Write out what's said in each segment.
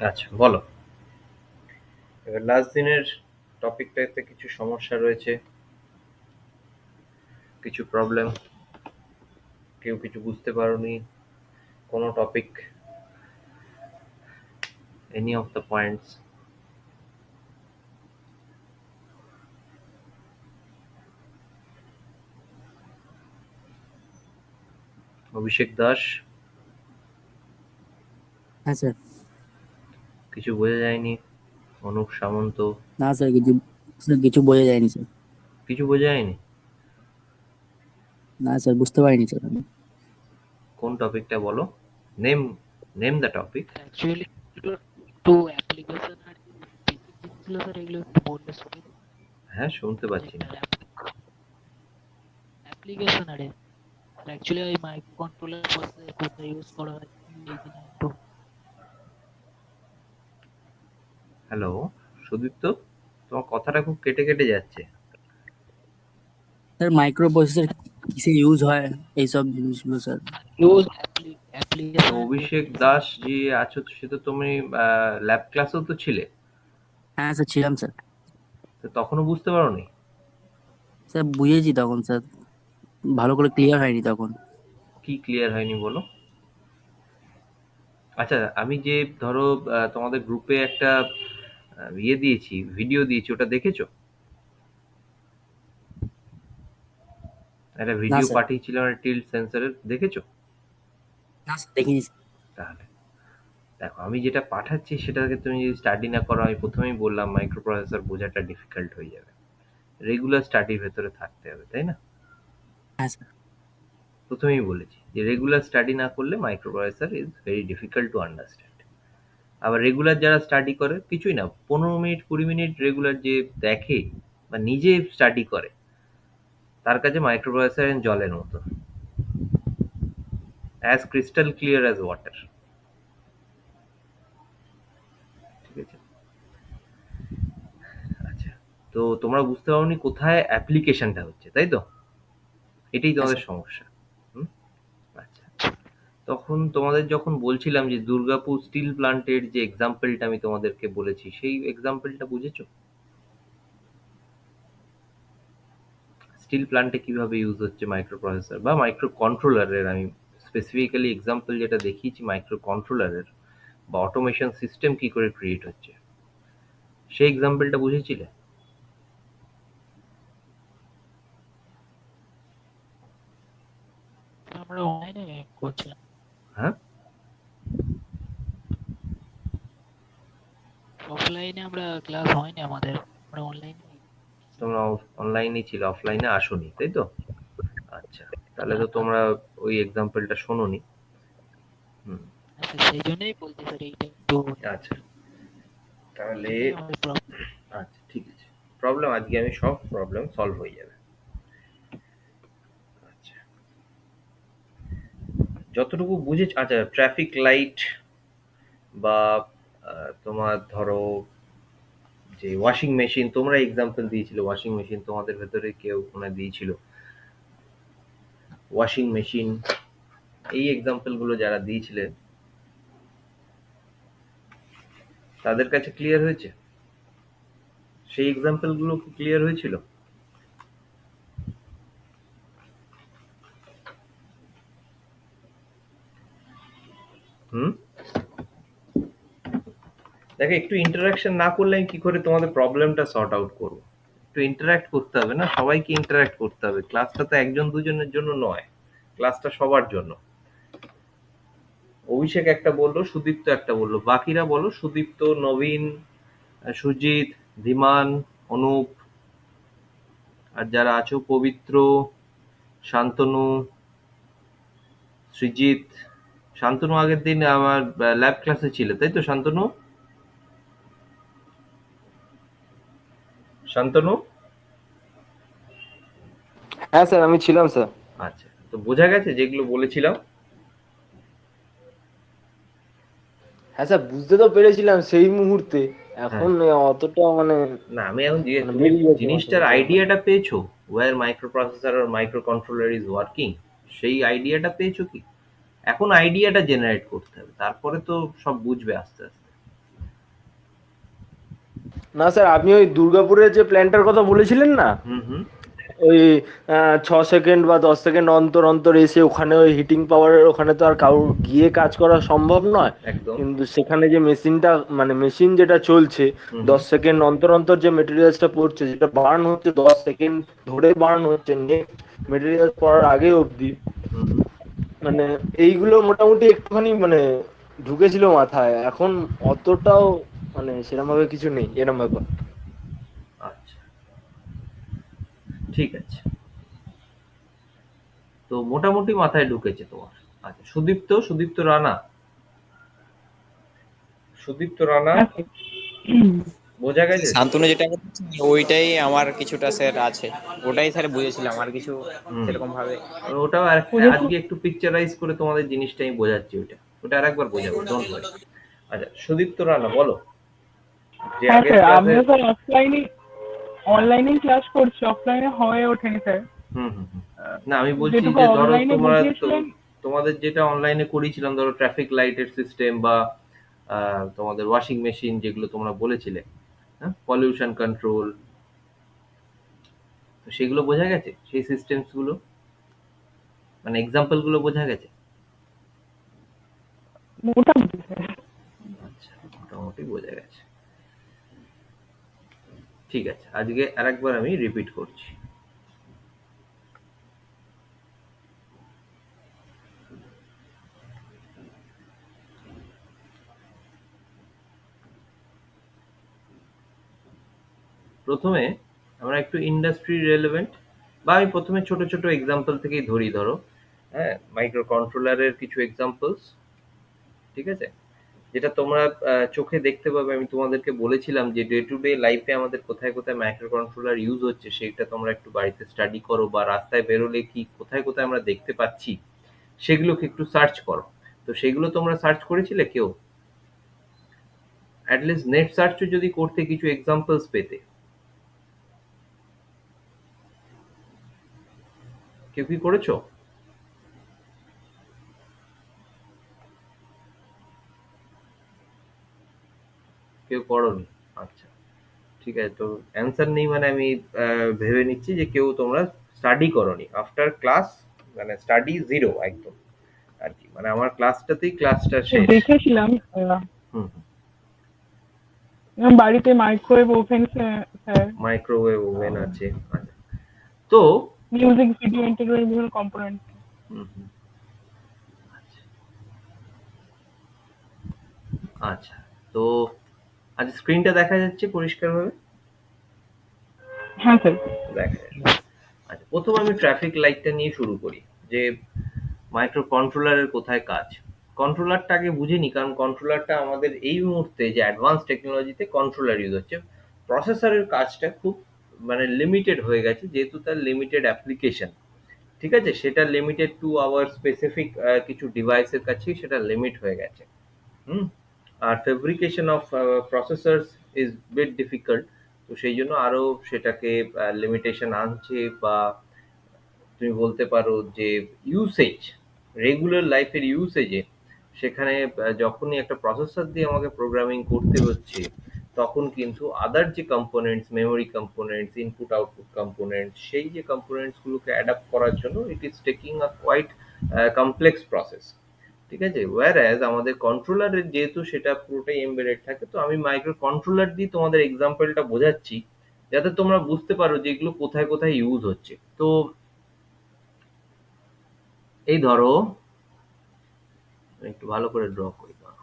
আচ্ছা, বলো। এবার লাস্ট দিনের টপিকটাতে কিছু সমস্যা রয়েছে, কিছু প্রবলেম, কেউ কিছু বুঝতে পারোনি, কোনো topic, any of the points. Abhishek Das, হ্যাঁ স্যার। কিছু বোঝা যায়নি। অনুপ সামন্ত, না স্যার, কিছু বোঝা যায়নি স্যার। কিছু বোঝা যায়নি। না স্যার, বুঝতে পারিনি স্যার আমি। কোন টপিকটা বলো? Name name the topic. Actually একটু অ্যাপ্লিকেশন আর বেসিক জিনিসগুলো স্যার এগুলো একটু বললে সুবিধা হয়। হ্যাঁ, শুনতে পাচ্ছি না। প্রজেক্টের অ্যাপ্লিকেশন আরে অ্যাকচুয়ালি ওই মাইক্রো কন্ট্রোলার প্রসেসর কোথায় ইউজ করা হয় এই জিনিস একটু। হ্যালো, সুদীপ্ত, তোমার কথাটা খুব কেটে কেটে যাচ্ছে। স্যার, মাইক্রো প্রসেসর কিসে ইউজ হয় এইসব জিনিসগুলো স্যার। ইউজ তো অ্যাপ্লিকেশন অভিষেক বেসিক দাস যে আছো, সে তো তুমি ল্যাব ক্লাসেও তো ছিলে। হ্যাঁ স্যার, ছিলাম স্যার। তো তখনও বুঝতে পারোনি? স্যার বুঝেছি তখন স্যার, ভালো করে ক্লিয়ার হয়নি তখন। কি ক্লিয়ার হয়নি বলো? আচ্ছা, আমি যে ধরো তোমাদের গ্রুপে একটা ইয়ে দিয়েছি, ভিডিও দিয়েছি, ওটা দেখেছো? একটা না ভিডিও স্যার। পাঠিয়েছিলাম টিল্ট সেন্সরের, দেখেছো? না স্যার, দেখিনি স্যার। তাহলে দেখো, আমি যেটা পাঠাচ্ছি সেটাকে তুমি যদি স্টাডি না করো, আমি প্রথমেই বললাম মাইক্রো প্রসেসর বোঝাটা ডিফিকাল্ট হয়ে যাবে। রেগুলার স্টাডির ভেতরে থাকতে হবে, তাই না? হ্যাঁ স্যার। প্রথমেই বলেছি যে রেগুলার স্টাডি না করলে micro processor is very difficult to understand. আবার রেগুলার যারা স্টাডি করে, কিছুই না, 15 মিনিট 20 মিনিট রেগুলার যে দেখে বা নিজে স্টাডি করে, তার কাছে মাইক্রো প্রসেসর জলের মতো, as crystal clear as water. ঠিক আছে? আচ্ছা, তো তোমরা বুঝতে পারোনি কোথায় অ্যাপ্লিকেশনটা হচ্ছে, তাই তো? এটাই হ্যাঁ তোমাদের স্যার। সমস্যা। হুম। আচ্ছা, তখন তোমাদের যখন বলছিলাম যে দুর্গাপুর স্টিল প্লান্টের যে এক্সাম্পলটা আমি তোমাদেরকে বলেছি, সেই এক্সাম্পলটা বুঝেছো? স্টিল প্ল্যান্টে কিভাবে ইউজ হচ্ছে মাইক্রো প্রসেসর বা মাইক্রো কন্ট্রোলারের, আমি স্পেসিফিক্যালি এক্সাম্পল যেটা দেখিয়েছি মাইক্রো কন্ট্রোলারের, বা অটোমেশন সিস্টেম কি করে ক্রিয়েট হচ্ছে, সেই এক্সাম্পলটা বুঝেছিলে? আমরা অনলাইনে করছিলাম। হ্যাঁ, অফলাইনে আমরা ক্লাস হয়নি আমাদের, আমরা অনলাইনে। তোমরা অনলাইনে ছিল, অফলাইনে আসোনি, তাই তো? আচ্ছা, তাহলে না তো না, তোমরা ওই এক্সাম্পলটা শোনোনি। হুম। আচ্ছা সেই জন্যই বলছি স্যার এইটা একটু আচ্ছা, এই তাহলে জন্যই আমাদের প্রবলেম। আচ্ছা, ঠিক আছে। প্রবলেম আজকে আমি সব প্রবলেম সলভ হয়ে যাবে। আচ্ছা, যতটুকু বুঝেছ, আচ্ছা, ট্রাফিক লাইট বা তোমার ধরো যে ওয়াশিং মেশিন, তোমরা এক্সাম্পল দিয়েছিলে, ওয়াশিং মেশিন তোমাদের ভেতরে কেউ মনে হয় দিয়েছিল, ওয়াশিং মেশিন, এই এক্সাম্পল গুলো যারা দিয়েছিলে তাদের কাছে ক্লিয়ার হয়েছে? সেই এক্সাম্পল গুলো কি ক্লিয়ার হয়েছিল? হুম। দেখো, একটু ইন্টারাকশন না করলে আমি কি করে তোমাদের প্রবলেমটা সর্ট আউট করবো? একটু ইন্টারাক্ট করতে হবে না, সবাইকে ইন্টারাক্ট করতে হবে। ক্লাসটা তো একজন দুজনের জন্য নয়, ক্লাসটা সবার জন্য। অভিষেক একটা বললো, সুদীপ্ত একটা বললো, বাকিরা বলো। সুদীপ্ত, নবীন, সুজিত, ধীমান, অনুপ, আর যারা আছো, পবিত্র, শান্তনু, সৃজিত। শান্তনু আগের দিন আমার ল্যাব ক্লাসে ছিল, তাই তো শান্তনু? শান্তনু, হ্যাঁ স্যার, আমি ছিলাম স্যার। আচ্ছা, তো বোঝা গেছে যেগুলো বলেছিলাম? হ্যাঁ স্যার, বুঝতে তো পেরেছিলাম সেই মুহূর্তে। হ্যাঁ। এখন অতটা মানে না, আমি এখন জিজ্ঞেস, মানে তুমি বেরিয়ে গেছে মাথা জিনিসটার থেকে আমার। আইডিয়াটা পেয়েছো? ওয়্যার মাইক্রো প্রসেসর আর মাইক্রো কন্ট্রোলার ইজ ওয়ার্কিং, সেই আইডিয়াটা পেয়েছো কি? এখন আইডিয়াটা জেনারেট করতে হবে, তারপরে তো সব বুঝবে আস্তে আস্তে। না স্যার, আপনি ওই দুর্গাপুরের যে প্ল্যানটার কথা বলেছিলেন না, হুম। ওই 6 সেকেন্ড বা 10 সেকেন্ড অন্তর অন্তর এসে ওখানে ওই হিটিং পাওয়ারের ওখানে তো আর কারোর গিয়ে কাজ করা সম্ভব নয়। একদম। কিন্তু সেখানে যে মেশিনটা মানে মেশিন যেটা চলছে, হুম 10 সেকেন্ড অন্তর অন্তর যে মেটেরিয়ালসটা পড়ছে, যেটা বার্ন হচ্ছে 10 সেকেন্ড ধরে বার্ন হচ্ছে নেক্সট মেটেরিয়াল পড়ার আগে অবধি, হুম। মানে এইগুলো মোটামুটি একটুখানি মানে ঢুকেছিল মাথায়। এখন অতটাও মানে সেরকম ভাবে কিছু নেই এরকম ব্যাপার। আচ্ছা, ঠিক আছে। তো মোটামুটি মাথায় ঢুকেছে তোমার। আচ্ছা, সুদীপ্ত রানা। সুদীপ্ত রানা, হ্যাঁ স্যার। বোঝা গেছে তো? শান্তনু যেটা বলছে ওইটাই আমার কিছুটা স্যার আছে, ওটাই স্যার বুঝেছিলাম, আর কিছু হুম। সেরকম ভাবে। আমি ওটাও বুঝেছি। আজকে একটু পিকচারাইজ করে তোমাদের জিনিসটা আমি বোঝাচ্ছি। ওটা আরেকবার বোঝাবো, ডোন্ট ওয়ারি। আচ্ছা, সুদীপ্ত রানা বলো, যে হ্যাঁ আগের স্যার, ক্লাসে। আমিও স্যার অফলাইনে হ্যাঁ। অনলাইনে ক্লাস করছি, অফলাইনে হয়ে ওঠেনি স্যার। হুম। না, আমি বলছি যেটুকু যে ধরো অনলাইনে বুঝিয়েছিলেন। তোমাদের যেটা অনলাইনে করিয়েছিলাম, ধরো ট্রাফিক লাইটের সিস্টেম বা তোমাদের ওয়াশিং মেশিন যেগুলো তোমরা বলেছিলে, হ্যাঁ, পলিউশন কন্ট্রোল, তো সেগুলো বোঝা গেছে, সেই সিস্টেমস গুলো, মানে এক্সাম্পল গুলো বোঝা গেছে? মোটামুটি স্যার। আচ্ছা, মোটামুটি বোঝা গেছে। ঠিক আছে, আজকে আরেকবার আমি রিপিট করছি। প্রথমে আমরা একটু ইন্ডাস্ট্রি রেলেভেন্ট, বা আমি প্রথমে ছোট ছোট এক্সাম্পল থেকেই ধরি। ধরো, হ্যাঁ, মাইক্রো কন্ট্রোলারের কিছু এক্সাম্পলস, ঠিক আছে, যেটা তোমরা চোখে দেখতে পাবে। আমি তোমাদেরকে বলেছিলাম যে ডে টু ডে লাইফে আমাদের কোথায় কোথায় মাইক্রো কন্ট্রোলার ইউজ হচ্ছে, সেটা তোমরা একটু বাড়িতে স্টাডি করো, বা রাস্তায় বেরোলে কি কোথায় কোথায় আমরা দেখতে পাচ্ছি সেগুলোকে একটু সার্চ করো। তো সেগুলো তোমরা সার্চ করেছিলে কেউ? অ্যাটলিস্ট নেট সার্চও যদি করতে, কিছু এক্সাম্পলস পেতে। কেউ কি করেছো? কেউ করোনি? আচ্ছা, ঠিক আছে। তো অ্যান্সার নেই মানে আমি ভেবে নিচ্ছি যে কেউ তোমরা স্টাডি করোনি আফটার ক্লাস, মানে স্টাডি জিরো একদম আর কি, মানে আমার ক্লাসটা শেষ। দেখেছিলাম হুম। বাড়িতে microwave oven sir, microwave oven আছে, আচ্ছা। তো মিউজিক ভিডিও ইন্টিগ্রেটেড বিভিন্ন কম্পোনেন্ট। হুম, আচ্ছা। আচ্ছা, তো আচ্ছা, স্ক্রিনটা দেখা যাচ্ছে পরিষ্কারভাবে? হ্যাঁ স্যার। দেখা যাচ্ছে। আচ্ছা, প্রথম আমি ট্রাফিক লাইটটা নিয়ে শুরু করি, যে মাইক্রো কন্ট্রোলারের কোথায় কাজ। কন্ট্রোলারটা আগে বুঝে নি, কারণ কন্ট্রোলারটা আমাদের এই মুহূর্তে যে অ্যাডভান্স টেকনোলজিতে কন্ট্রোলার ইউজ হচ্ছে। প্রসেসরের কাজটা খুব মানে লিমিটেড হয়ে গেছে, যেহেতু তার লিমিটেড অ্যাপ্লিকেশন, ঠিক আছে, সেটা লিমিটেড টু আওয়ার স্পেসিফিক কিছু ডিভাইসের কাছেই সেটা লিমিট হয়ে গেছে। হুম। আর fabrication of processors is bit difficult. তো সেই জন্য আরো সেটাকে লিমিটেশন আনছে, বা তুমি বলতে পারো যে ইউসেজ, রেগুলার লাইফের ইউসেজে, সেখানে যখনই একটা প্রসেসর দিয়ে আমাকে প্রোগ্রামিং করতে হচ্ছে, তখন কিন্তু আদার যে components, memory components, input output components, সেই যে কম্পোনেন্টস গুলোকে অ্যাডাপ্ট করার জন্য it is taking a quite complex process, ঠিক আছে। ওয়্যারএজ আমাদের কন্ট্রোলারের যেহেতু সেটা পুরোটাই এমবেডেড থাকে, তো আমি মাইক্রো কন্ট্রোলার দিয়ে তোমাদের এক্সাম্পলটা বোঝাচ্ছি, যাতে তোমরা বুঝতে পারো যে এগুলো কোথায় কোথায় ইউজ হচ্ছে। তো এই ধরো, একটু ভালো করে ড্র করি, দাঁড়াও।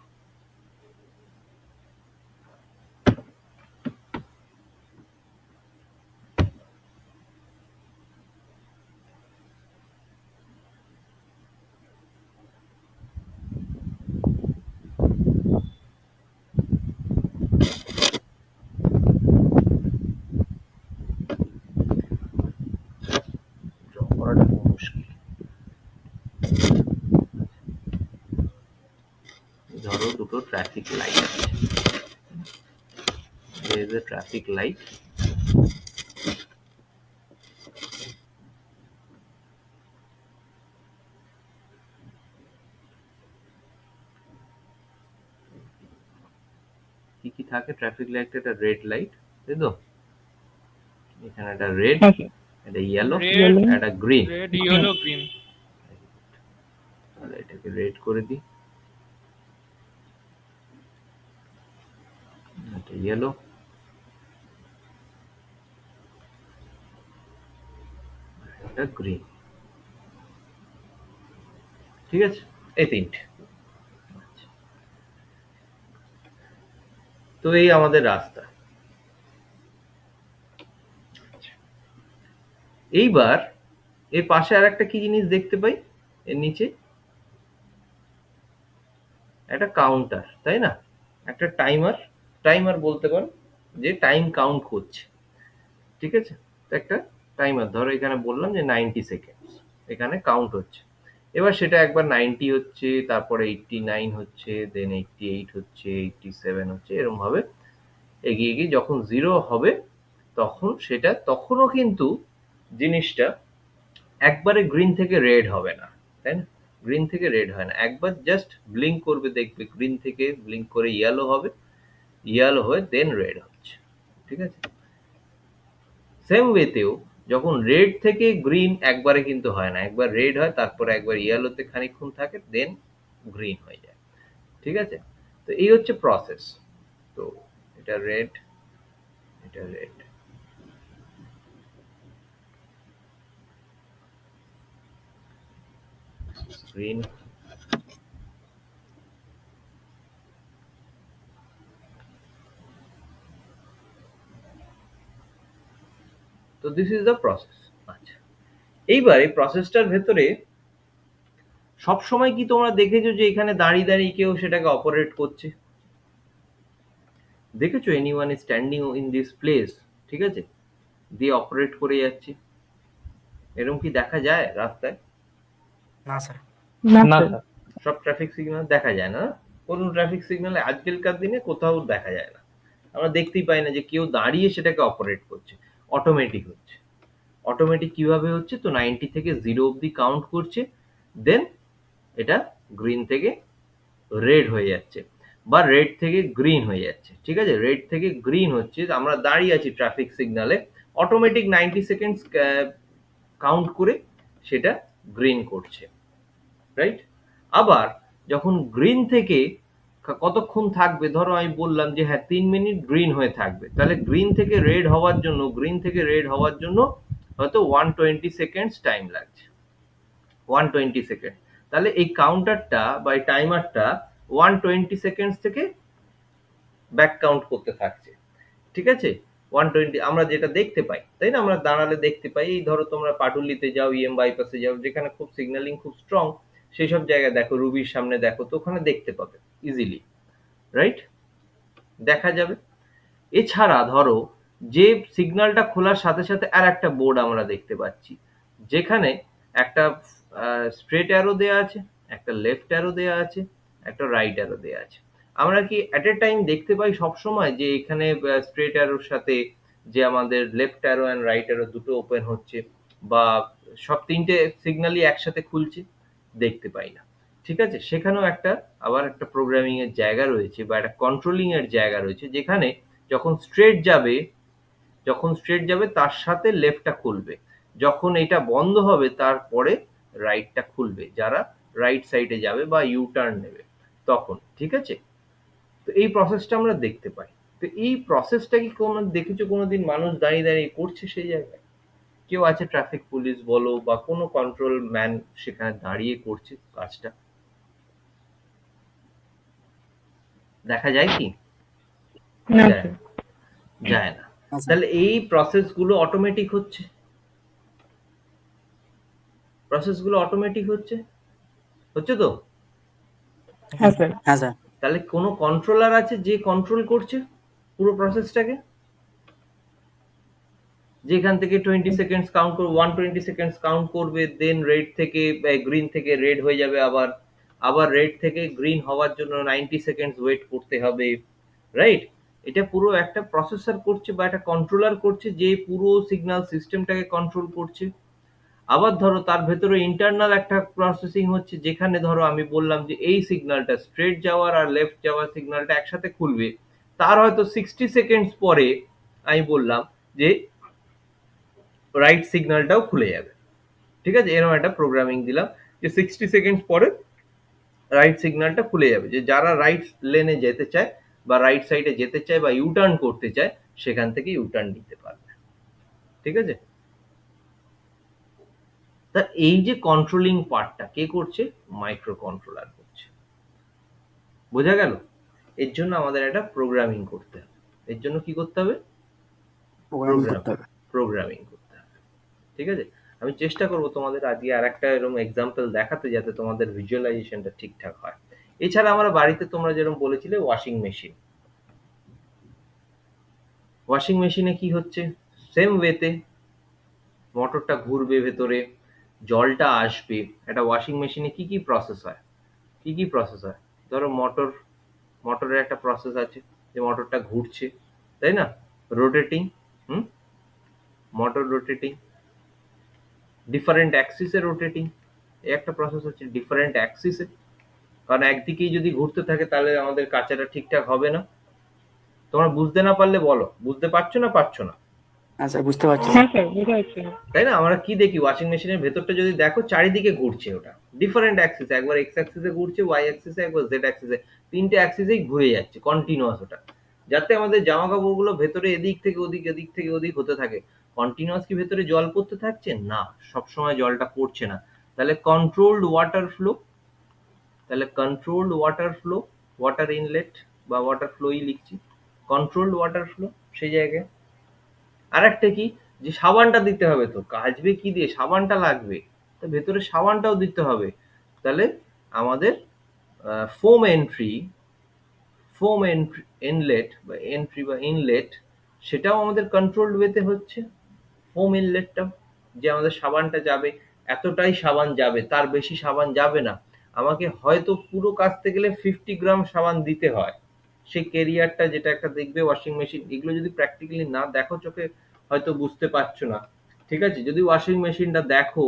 ড্র করাটা খুব মুশকিল। ধরো দুটো ট্রাফিক লাইট আছে, there is a traffic light, কি কি থাকে ট্রাফিক লাইট? একটা রেড লাইট, তাই তো? এখানে একটা রেড, হ্যাঁ স্যার। একটা ইয়েলো, রেড একটা গ্রিন। Red yellow green. তাহলে এটাকে রেড করে দিই, এটা ইয়েলো, এটা গ্রিন। ঠিক আছে, এই তিনটে। তো এই আমাদের রাস্তা। এইবার এর পাশে আর একটা কি জিনিস দেখতে পাই, এর নিচে একটা কাউন্টার, তাই না? একটা টাইমার, টাইমার বলতে পারো, যে টাইম কাউন্ট করছে। ঠিক আছে, তো একটা টাইমার ধরো এখানে বললাম যে 90 সেকেন্ডস এখানে কাউন্ট হচ্ছে। এবার সেটা একবার 90 হচ্ছে, তারপরে 89 হচ্ছে, দেন 88 হচ্ছে, 87 হচ্ছে, এরকম ভাবে এগিয়ে গিয়ে যখন 0 হবে তখন সেটা, তখনও কিন্তু জিনিসটা একবারে গ্রিন থেকে রেড হবে না, তাই না? গ্রিন থেকে রেড হয় না, একবার জাস্ট ব্লিঙ্ক করবে, দেখবে গ্রিন থেকে ব্লিঙ্ক করে ইয়েলো হবে, ইয়েলো হয়ে দেন রেড হচ্ছে। ঠিক আছে, সেম ওয়েতেও যখন রেড থেকে গ্রিন একবারে কিন্তু হয় না, একবার রেড হয়, তারপরে একবার ইয়েলোতে খানিকক্ষণ থাকে, দেন গ্রিন হয়ে যায়। ঠিক আছে, তো এই হচ্ছে প্রসেস। তো এটা রেড, এটা রেড, গ্রিন, তো দিস ইজ দ্য প্রসেস। আচ্ছা, এইবার এই প্রসেসটার ভেতরে সবসময় কি তোমরা দেখেছো যে এখানে দাঁড়িয়ে দাঁড়িয়ে কেউ সেটাকে অপারেট করছে? দেখেছো anyone is standing in this place, ঠিক আছে, দিয়ে অপারেট করে যাচ্ছে? এরকম কি দেখা যায় রাস্তায়? না স্যার। না না স্যার। স্যার। সব ট্রাফিক সিগন্যাল দেখা যায় না? কোন ট্রাফিক সিগন্যালে আজকালকার দিনে কোথাও দেখা যায় না, আমরা দেখতেই পাই না যে কেউ দাঁড়িয়ে সেটাকে অপারেট করছে, অটোমেটিক হচ্ছে। অটোমেটিক কিভাবে হচ্ছে? তো 90 থেকে 0 অবধি কাউন্ট করছে, দেন এটা গ্রিন থেকে রেড হয়ে যাচ্ছে, বা রেড থেকে গ্রিন হয়ে যাচ্ছে। ঠিক আছে, রেড থেকে গ্রিন হচ্ছে, আমরা দাঁড়িয়ে আছি ট্রাফিক সিগন্যালে, অটোমেটিক 90 সেকেন্ডস কাউন্ট করে সেটা গ্রিন করছে, রাইট? আবার যখন গ্রিন থেকে কতক্ষণ থাকবে, ধরো আমি বললাম যে হ্যাঁ 3 মিনিট গ্রিন হয়ে থাকবে, তাহলে গ্রিন থেকে রেড হওয়ার জন্য, গ্রিন থেকে রেড হওয়ার জন্য হয়তো 120 সেকেন্ডস টাইম লাগছে, 120 সেকেন্ড। তাহলে এই কাউন্টারটা বা এই টাইমারটা 120 সেকেন্ডস থেকে ব্যাক কাউন্ট করতে থাকছে। ঠিক আছে, 120 আমরা যেটা দেখতে পাই, তাই না? আমরা দাঁড়ালে দেখতে পাই, এই ধরো তোমরা পাটুলিতে যাও, ইএম বাইপাসে যাও, যেখানে খুব সিগন্যালিং খুব স্ট্রং, সেই সব জায়গায় দেখো, রুবির সামনে দেখো, তো ওখানে দেখতে পাবে ইজিলি, রাইট? দেখা যাবে। এছাড়া ধরো যে সিগন্যালটা খোলার সাথে সাথে আর একটা বোর্ড আমরা দেখতে পাচ্ছি, যেখানে একটা স্ট্রেট অ্যারো দেয়া আছে, একটা লেফট অ্যারো দেয়া আছে, একটা রাইট অ্যারো দেয়া আছে। আমরা কি অ্যাট এ টাইম দেখতে পাই সবসময় যে এখানে স্ট্রেট অ্যারোর সাথে যে আমাদের left arrow and right arrow দুটো ওপেন হচ্ছে, বা সব তিনটে সিগন্যালই একসাথে খুলছে? দেখতে পাই না। ঠিক আছে, সেখানেও একটা আবার একটা প্রোগ্রামিং এর জায়গা রয়েছে, বা একটা কন্ট্রোলিং এর জায়গা রয়েছে, যেখানে যখন স্ট্রেট যাবে, যখন স্ট্রেট যাবে তার সাথে লেফটটা খুলবে, যখন এটা বন্ধ হবে তারপরে রাইটটা খুলবে, যারা রাইট সাইডে যাবে বা ইউ টার্ন নেবে তখন। ঠিক আছে, তো এই প্রসেসটা আমরা দেখতে পাই। তো এই প্রসেসটা কি কোনো দেখেছো কোনোদিন মানুষ দাঁড়িয়ে দাঁড়িয়ে করছে সেই জায়গায়? কেউ আছে, ট্রাফিক পুলিশ বলো বা কোনো কন্ট্রোল ম্যান সেখানে দাঁড়িয়ে করছে কাজটা? দেখা যায় কি? না যায় স্যার। না, যায় না। না স্যার। তাহলে এই প্রসেসগুলো অটোমেটিক হচ্ছে, প্রসেসগুলো অটোমেটিক হচ্ছে, হচ্ছে তো? হ্যাঁ স্যার। হ্যাঁ স্যার। তাহলে কোনো কন্ট্রোলার আছে যে কন্ট্রোল করছে পুরো প্রসেসটাকে, যেখান থেকে 20 সেকেন্ডস কাউন্ট করবে, 120 সেকেন্ডস কাউন্ট করবে, দেন রেড থেকে গ্রিন থেকে রেড হয়ে যাবে, আবার আবার রেড থেকে গ্রিন হওয়ার জন্য 90 সেকেন্ডস ওয়েট করতে হবে, রাইট? এটা পুরো একটা প্রসেসর করছে বা একটা কন্ট্রোলার করছে, যে পুরো সিগন্যাল সিস্টেমটাকে কন্ট্রোল করছে। আবার ধরো তার ভেতরে ইন্টারনাল একটা প্রসেসিং হচ্ছে, যেখানে ধরো আমি বললাম যে এই সিগন্যালটা স্ট্রেট যাওয়ার আর লেফট যাওয়ার সিগন্যালটা একসাথে খুলবে, তার হয়তো 60 সেকেন্ডস পরে আমি বললাম যে রাইট সিগন্যালটাও খুলে যাবে। ঠিক আছে, এরকম একটা প্রোগ্রামিং দিলাম যে 60 সেকেন্ডস পরে রাইট সিগন্যালটা খুলে যাবে, যে যারা রাইট লেনে যেতে চায় বা রাইট সাইডে যেতে চায় বা ইউটার্ন করতে চায় সেখান থেকে ইউটার্ন নিতে পারবে। ঠিক আছে, তা এই যে কন্ট্রোলিং পার্টটা কে করছে? মাইক্রো কন্ট্রোলার করছে। বোঝা গেল? এর জন্য আমাদের একটা প্রোগ্রামিং করতে হবে। এর জন্য কি করতে হবে? প্রোগ্রামিং করতে হবে। প্রোগ্রামিং করতে হবে। ঠিক আছে, আমি চেষ্টা করব তোমাদের আজকে আর একটা এরকম এক্সাম্পল দেখাতে, যাতে তোমাদের ভিজুয়ালাইজেশনটা ঠিকঠাক হয়। এছাড়া আমরা বাড়িতে তোমরা যেরকম বলেছিলে ওয়াশিং মেশিন, ওয়াশিং মেশিনে কি হচ্ছে? সেম ওয়েতে মোটরটা ঘুরবে, ভেতরে জলটা আসবে। একটা ওয়াশিং মেশিনে কি কি প্রসেস হয়? কি কি প্রসেস হয়? ধরো মোটরের একটা প্রসেস আছে যে মোটরটা ঘুরছে, তাই না? রোটেটিং, হুম, মোটর রোটেটিং, ডিফারেন্ট অ্যাক্সিসে রোটেটিং, এই একটা প্রসেস হচ্ছে ডিফারেন্ট অ্যাক্সিসে। কারণ একদিকেই যদি ঘুরতে থাকে তাহলে আমাদের কাঁচাটা ঠিকঠাক হবে না। তোমরা বুঝতে না পারলে বলো, বুঝতে পারছো না পারছো না? হ্যাঁ স্যার, বুঝতে পারছি। হ্যাঁ স্যার, বুঝতে পারছি। তাই না? আমরা কি দেখি ওয়াশিং মেশিনের ভেতরটা যদি দেখো চারিদিকে ঘুরছে, ওটা ডিফারেন্ট অ্যাক্সিস, একবার এক্স অ্যাক্সিসে ঘুরছে, ওয়াই অ্যাক্সিসে, একবার জেড অ্যাক্সিসে, তিনটে অ্যাক্সিসেই ঘুরে যাচ্ছে কন্টিনিউয়াস ওটা, যাতে আমাদের জামা কাপড়গুলো ভেতরে এদিক থেকে ওদিক, এদিক থেকে ওদিক হতে থাকে। কন্টিনিউয়াস কি ভেতরে জল পড়তে থাকছে? না, সবসময় জলটা পড়ছে না। তাহলে কন্ট্রোলড ওয়াটার ফ্লো, তাহলে controlled water flow, water inlet বা ওয়াটার ফ্লোই লিখছি, কন্ট্রোলড ওয়াটার ফ্লো সেই জায়গায়। আর একটা কি, যে সাবানটা দিতে হবে, তো কাচবে কি দিয়ে? সাবানটা লাগবে, তো ভেতরে সাবানটাও দিতে হবে। তাহলে আমাদের ফোম এন্ট্রি, ফোম ইনলেট বা এন্ট্রি বা ইনলেট, সেটাও আমাদের কন্ট্রোলড ওয়েতে হচ্ছে। ফোম ইনলেটটাও, যে আমাদের সাবানটা যাবে এতটাই সাবান যাবে, তার বেশি সাবান যাবে না। আমাকে হয়তো পুরো কাচতে গেলে 50 গ্রাম সাবান দিতে হয়। সেই কেরিয়ারটা, যেটা একটা দেখবে ওয়াশিং মেশিন, এগুলো যদি প্র্যাকটিক্যালি না দেখো চোখে হয়তো বুঝতে পারছো না। ঠিক আছে, যদি ওয়াশিং মেশিনটা দেখো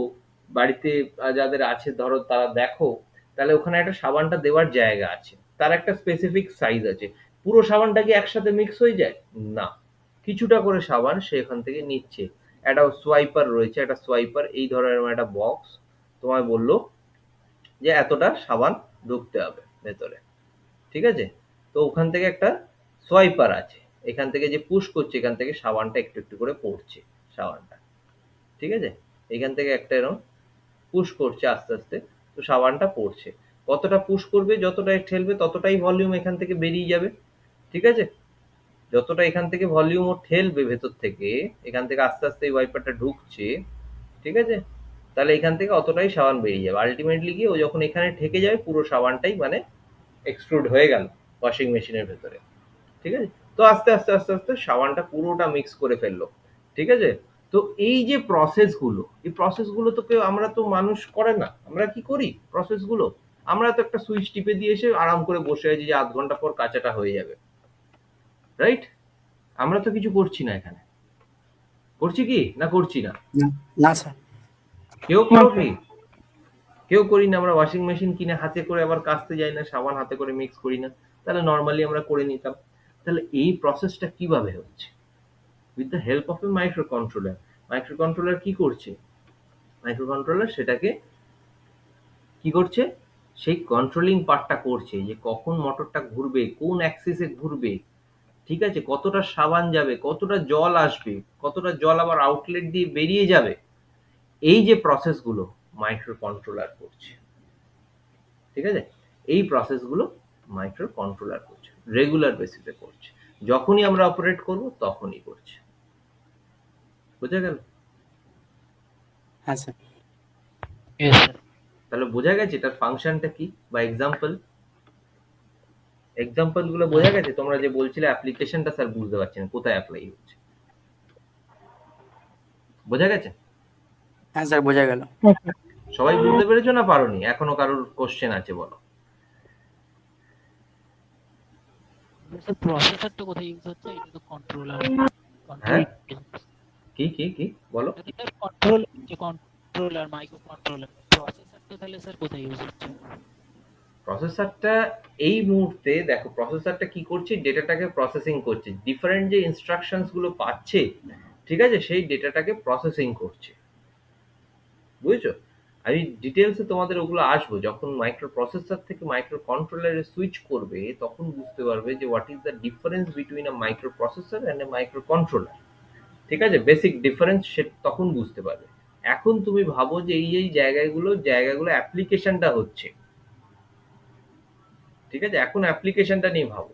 বাড়িতে, যাদের আছে ধরো তারা দেখো, তাহলে ওখানে একটা সাবানটা দেওয়ার জায়গা আছে, তার একটা স্পেসিফিক সাইজ আছে। পুরো সাবানটা কি একসাথে মিক্স হয়ে যায়? না, কিছুটা করে সাবান সে এখান থেকে নিচ্ছে। একটা সোয়াইপার রয়েছে, একটা সোয়াইপার এই ধরনের একটা বক্স, তোমায় বললো যে এতটা সাবান ঢুকতে হবে ভেতরে। ঠিক আছে, তো ওখান থেকে একটা সোয়াইপার আছে, এখান থেকে যে পুশ করছে এখান থেকে সাবানটা একটু একটু করে পড়ছে, সাবানটা। ঠিক আছে, এখান থেকে একটা এরকম পুশ করছে আস্তে আস্তে, তো সাবানটা পড়ছে। কতটা পুশ করবে, যতটা ঠেলবে ততটাই ভলিউম এখান থেকে বেরিয়ে যাবে। ঠিক আছে, যতটা এখান থেকে ভলিউম ও ঠেলবে ভেতর থেকে, এখান থেকে আস্তে আস্তে এই ওয়াইপারটা ঢুকছে। ঠিক আছে, তাহলে এখান থেকে অতটাই সাবান বেরিয়ে যাবে। আলটিমেটলি গিয়ে ও যখন এখানে ঠেকে যাবে, পুরো সাবানটাই মানে এক্সট্রুড হয়ে গেল ওয়াশিং মেশিনের ভেতরে। ঠিক আছে, তো আস্তে আস্তে আস্তে আস্তে সাবানটা পুরোটা মিক্স করে ফেললো। ঠিক আছে, তো এই যে প্রসেসগুলো, এই প্রসেসগুলো তো কেউ, আমরা তো মানুষ করে না, আমরা কি করি প্রসেসগুলো? আমরা তো একটা সুইচ টিপে দিয়ে এসে আরাম করে বসে আছি যে আধ ঘন্টা পর কাঁচাটা হয়ে যাবে, রাইট? আমরা তো কিছু করছি না এখানে, করছি কি না করছি না? না স্যার। কেউ করো কি? কেউ করি না। আমরা ওয়াশিং মেশিন কিনে হাতে করে আবার কাচতে যাই না, সাবান হাতে করে মিক্স করি না। তাহলে নর্মালি আমরা করে নিতাম। তাহলে এই প্রসেসটা কিভাবে হচ্ছে? With the help of A micro controller. Micro controller কি করছে? মাইক্রো কন্ট্রোলার সেটাকে কি করছে? সেই কন্ট্রোলিং পার্টটা করছে, যে কখন মোটরটা ঘুরবে, কোন অ্যাক্সিসে ঘুরবে, ঠিক আছে, কতটা সাবান যাবে, কতটা জল আসবে, কতটা জল আবার আউটলেট দিয়ে বেরিয়ে যাবে, এই যে প্রসেসগুলো মাইক্রো কন্ট্রোলার করছে। ঠিক আছে, এই প্রসেসগুলো মাইক্রো কন্ট্রোলার করছে, রেগুলার বেসিসে করছে। যখনই আমরা অপারেট করব তখনই করছে। বোঝা গেল? হ্যাঁ স্যার। Yes, sir. তাহলে বোঝা গেছে এটার ফাংশনটা কি, বা এক্সাম্পল গুলো বোঝা গেছে? তোমরা যে বলছিলে অ্যাপ্লিকেশনটা স্যার বুঝতে পারছেন কোথায় অ্যাপ্লাই হচ্ছে, বোঝা গেছে? হ্যাঁ স্যার, বোঝা গেল। হ্যাঁ স্যার। সবাই বুঝতে পেরেছো না পারোনি? এখনো কারোর কোশ্চেন আছে বলো। স্যার প্রসেসরটা কোথায় ইউজ হচ্ছে? এটা তো কন্ট্রোলার, হ্যাঁ, কন্ট্রোল, কি বলো? স্যার কন্ট্রোল, যে কন্ট্রোলার, মাইক্রো কন্ট্রোলার, প্রসেসরটা তাহলে স্যার কোথায় ইউজ হচ্ছে? প্রসেসরটা এই মুহূর্তে দেখো, প্রসেসরটা কি করছে, ডেটাটাকে প্রসেসিং করছে, ডিফারেন্ট যে ইনস্ট্রাকশনস গুলো পাচ্ছে, ঠিক আছে, সেই ডেটাটাকে প্রসেসিং করছে, বুঝেছো? আমি ডিটেলসে তোমাদের ওগুলো আসবো, যখন মাইক্রো প্রসেসর থেকে মাইক্রো কন্ট্রোলারে সুইচ করবে তখন বুঝতে পারবে যে what is the difference between a micro processor and a micro controller, ঠিক আছে, বেসিক ডিফারেন্স সে তখন বুঝতে পারবে। এখন তুমি ভাবো যে এই জায়গাগুলো অ্যাপ্লিকেশনটা হচ্ছে, ঠিক আছে, এখন অ্যাপ্লিকেশনটা নিয়ে ভাবো।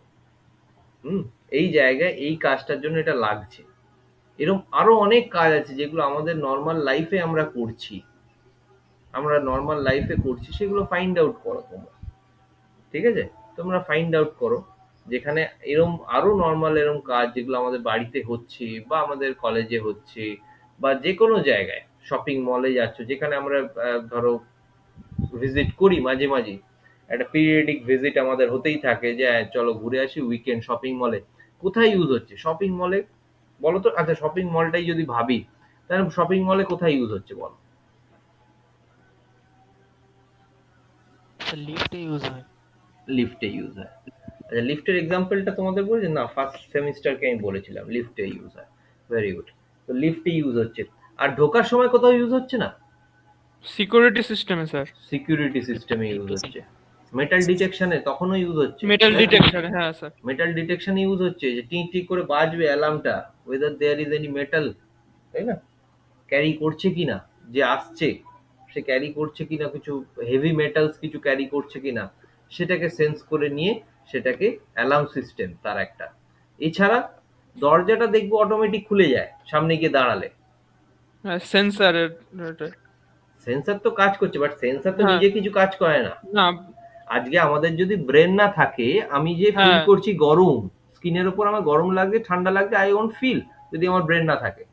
হুম, এই জায়গায় এই কাজটার জন্য এটা লাগছে, এরকম আরো অনেক কাজ আছে যেগুলো আমাদের নর্মাল লাইফে করছি, সেগুলো ফাইন্ড আউট করো তোমরা, ঠিক আছে, তোমরা ফাইন্ড আউট করো, যেখানে এরম আরো নর্মাল এরম কাজ যেগুলো আমাদের বাড়িতে হচ্ছে বা আমাদের কলেজে হচ্ছে বা যে কোনো জায়গায়, শপিং মলে যাচ্ছ, যেখানে আমরা ধরো ভিজিট করি মাঝে মাঝে, একটা পিরিয়ডিক ভিজিট আমাদের হতেই থাকে যে চলো ঘুরে আসি উইকেন্ড শপিং মলে। কোথায় ইউজ হচ্ছে শপিং মলে বলো তো? আচ্ছা, শপিং মলটাই যদি ভাবি, তাহলে শপিং মলে কোথায় ইউজ হচ্ছে বলো? লিফটে ইউজ হয়। লিফটে ইউজ হয়। আচ্ছা, লিফটের এক্সাম্পলটা তোমাদের বলেছি না, ফার্স্ট সেমিস্টারকে আমি বলেছিলাম লিফটে ইউজ হয়। Very good. তো লিফটে ইউজ হচ্ছে, আর ঢোকার সময় কোথাও ইউজ হচ্ছে না? সিকিউরিটি সিস্টেমে স্যার, সিকিউরিটি সিস্টেমে ইউজ হচ্ছে। মেটাল ডিটেকশনে তখনও ইউজ হচ্ছে। মেটাল ডিটেকশনে, হ্যাঁ স্যার। মেটাল ডিটেকশনে ইউজ হচ্ছে, যে টিক টিক করে বাজবে অ্যালার্মটা, weather there is any metal, তাই না, ক্যারি করছে কিনা, যে আসছে সে ক্যারি করছে কিনা, কিছু হেভি মেটালস কিছু ক্যারি করছে কিনা, সেটাকে সেন্স করে নিয়ে সেটাকে অ্যালার্ম সিস্টেম তার একটা। এছাড়া দরজাটা দেখবো অটোমেটিক খুলে যায় সামনে গিয়ে দাঁড়ালে, হ্যাঁ, সেন্সারের। সেন্সর তো কাজ করছে, বাট সেন্সর তো হ্যাঁ। নিজে কিছু কাজ করে না। না। আজকে আমাদের যদি ব্রেন না থাকে, আমি যে ফিল হ্যাঁ। করছি গরম, স্কিনের উপর আমার গরম লাগছে ঠান্ডা লাগছে, আই ওন্ট ফিল, যদি আমার ব্রেন না থাকে।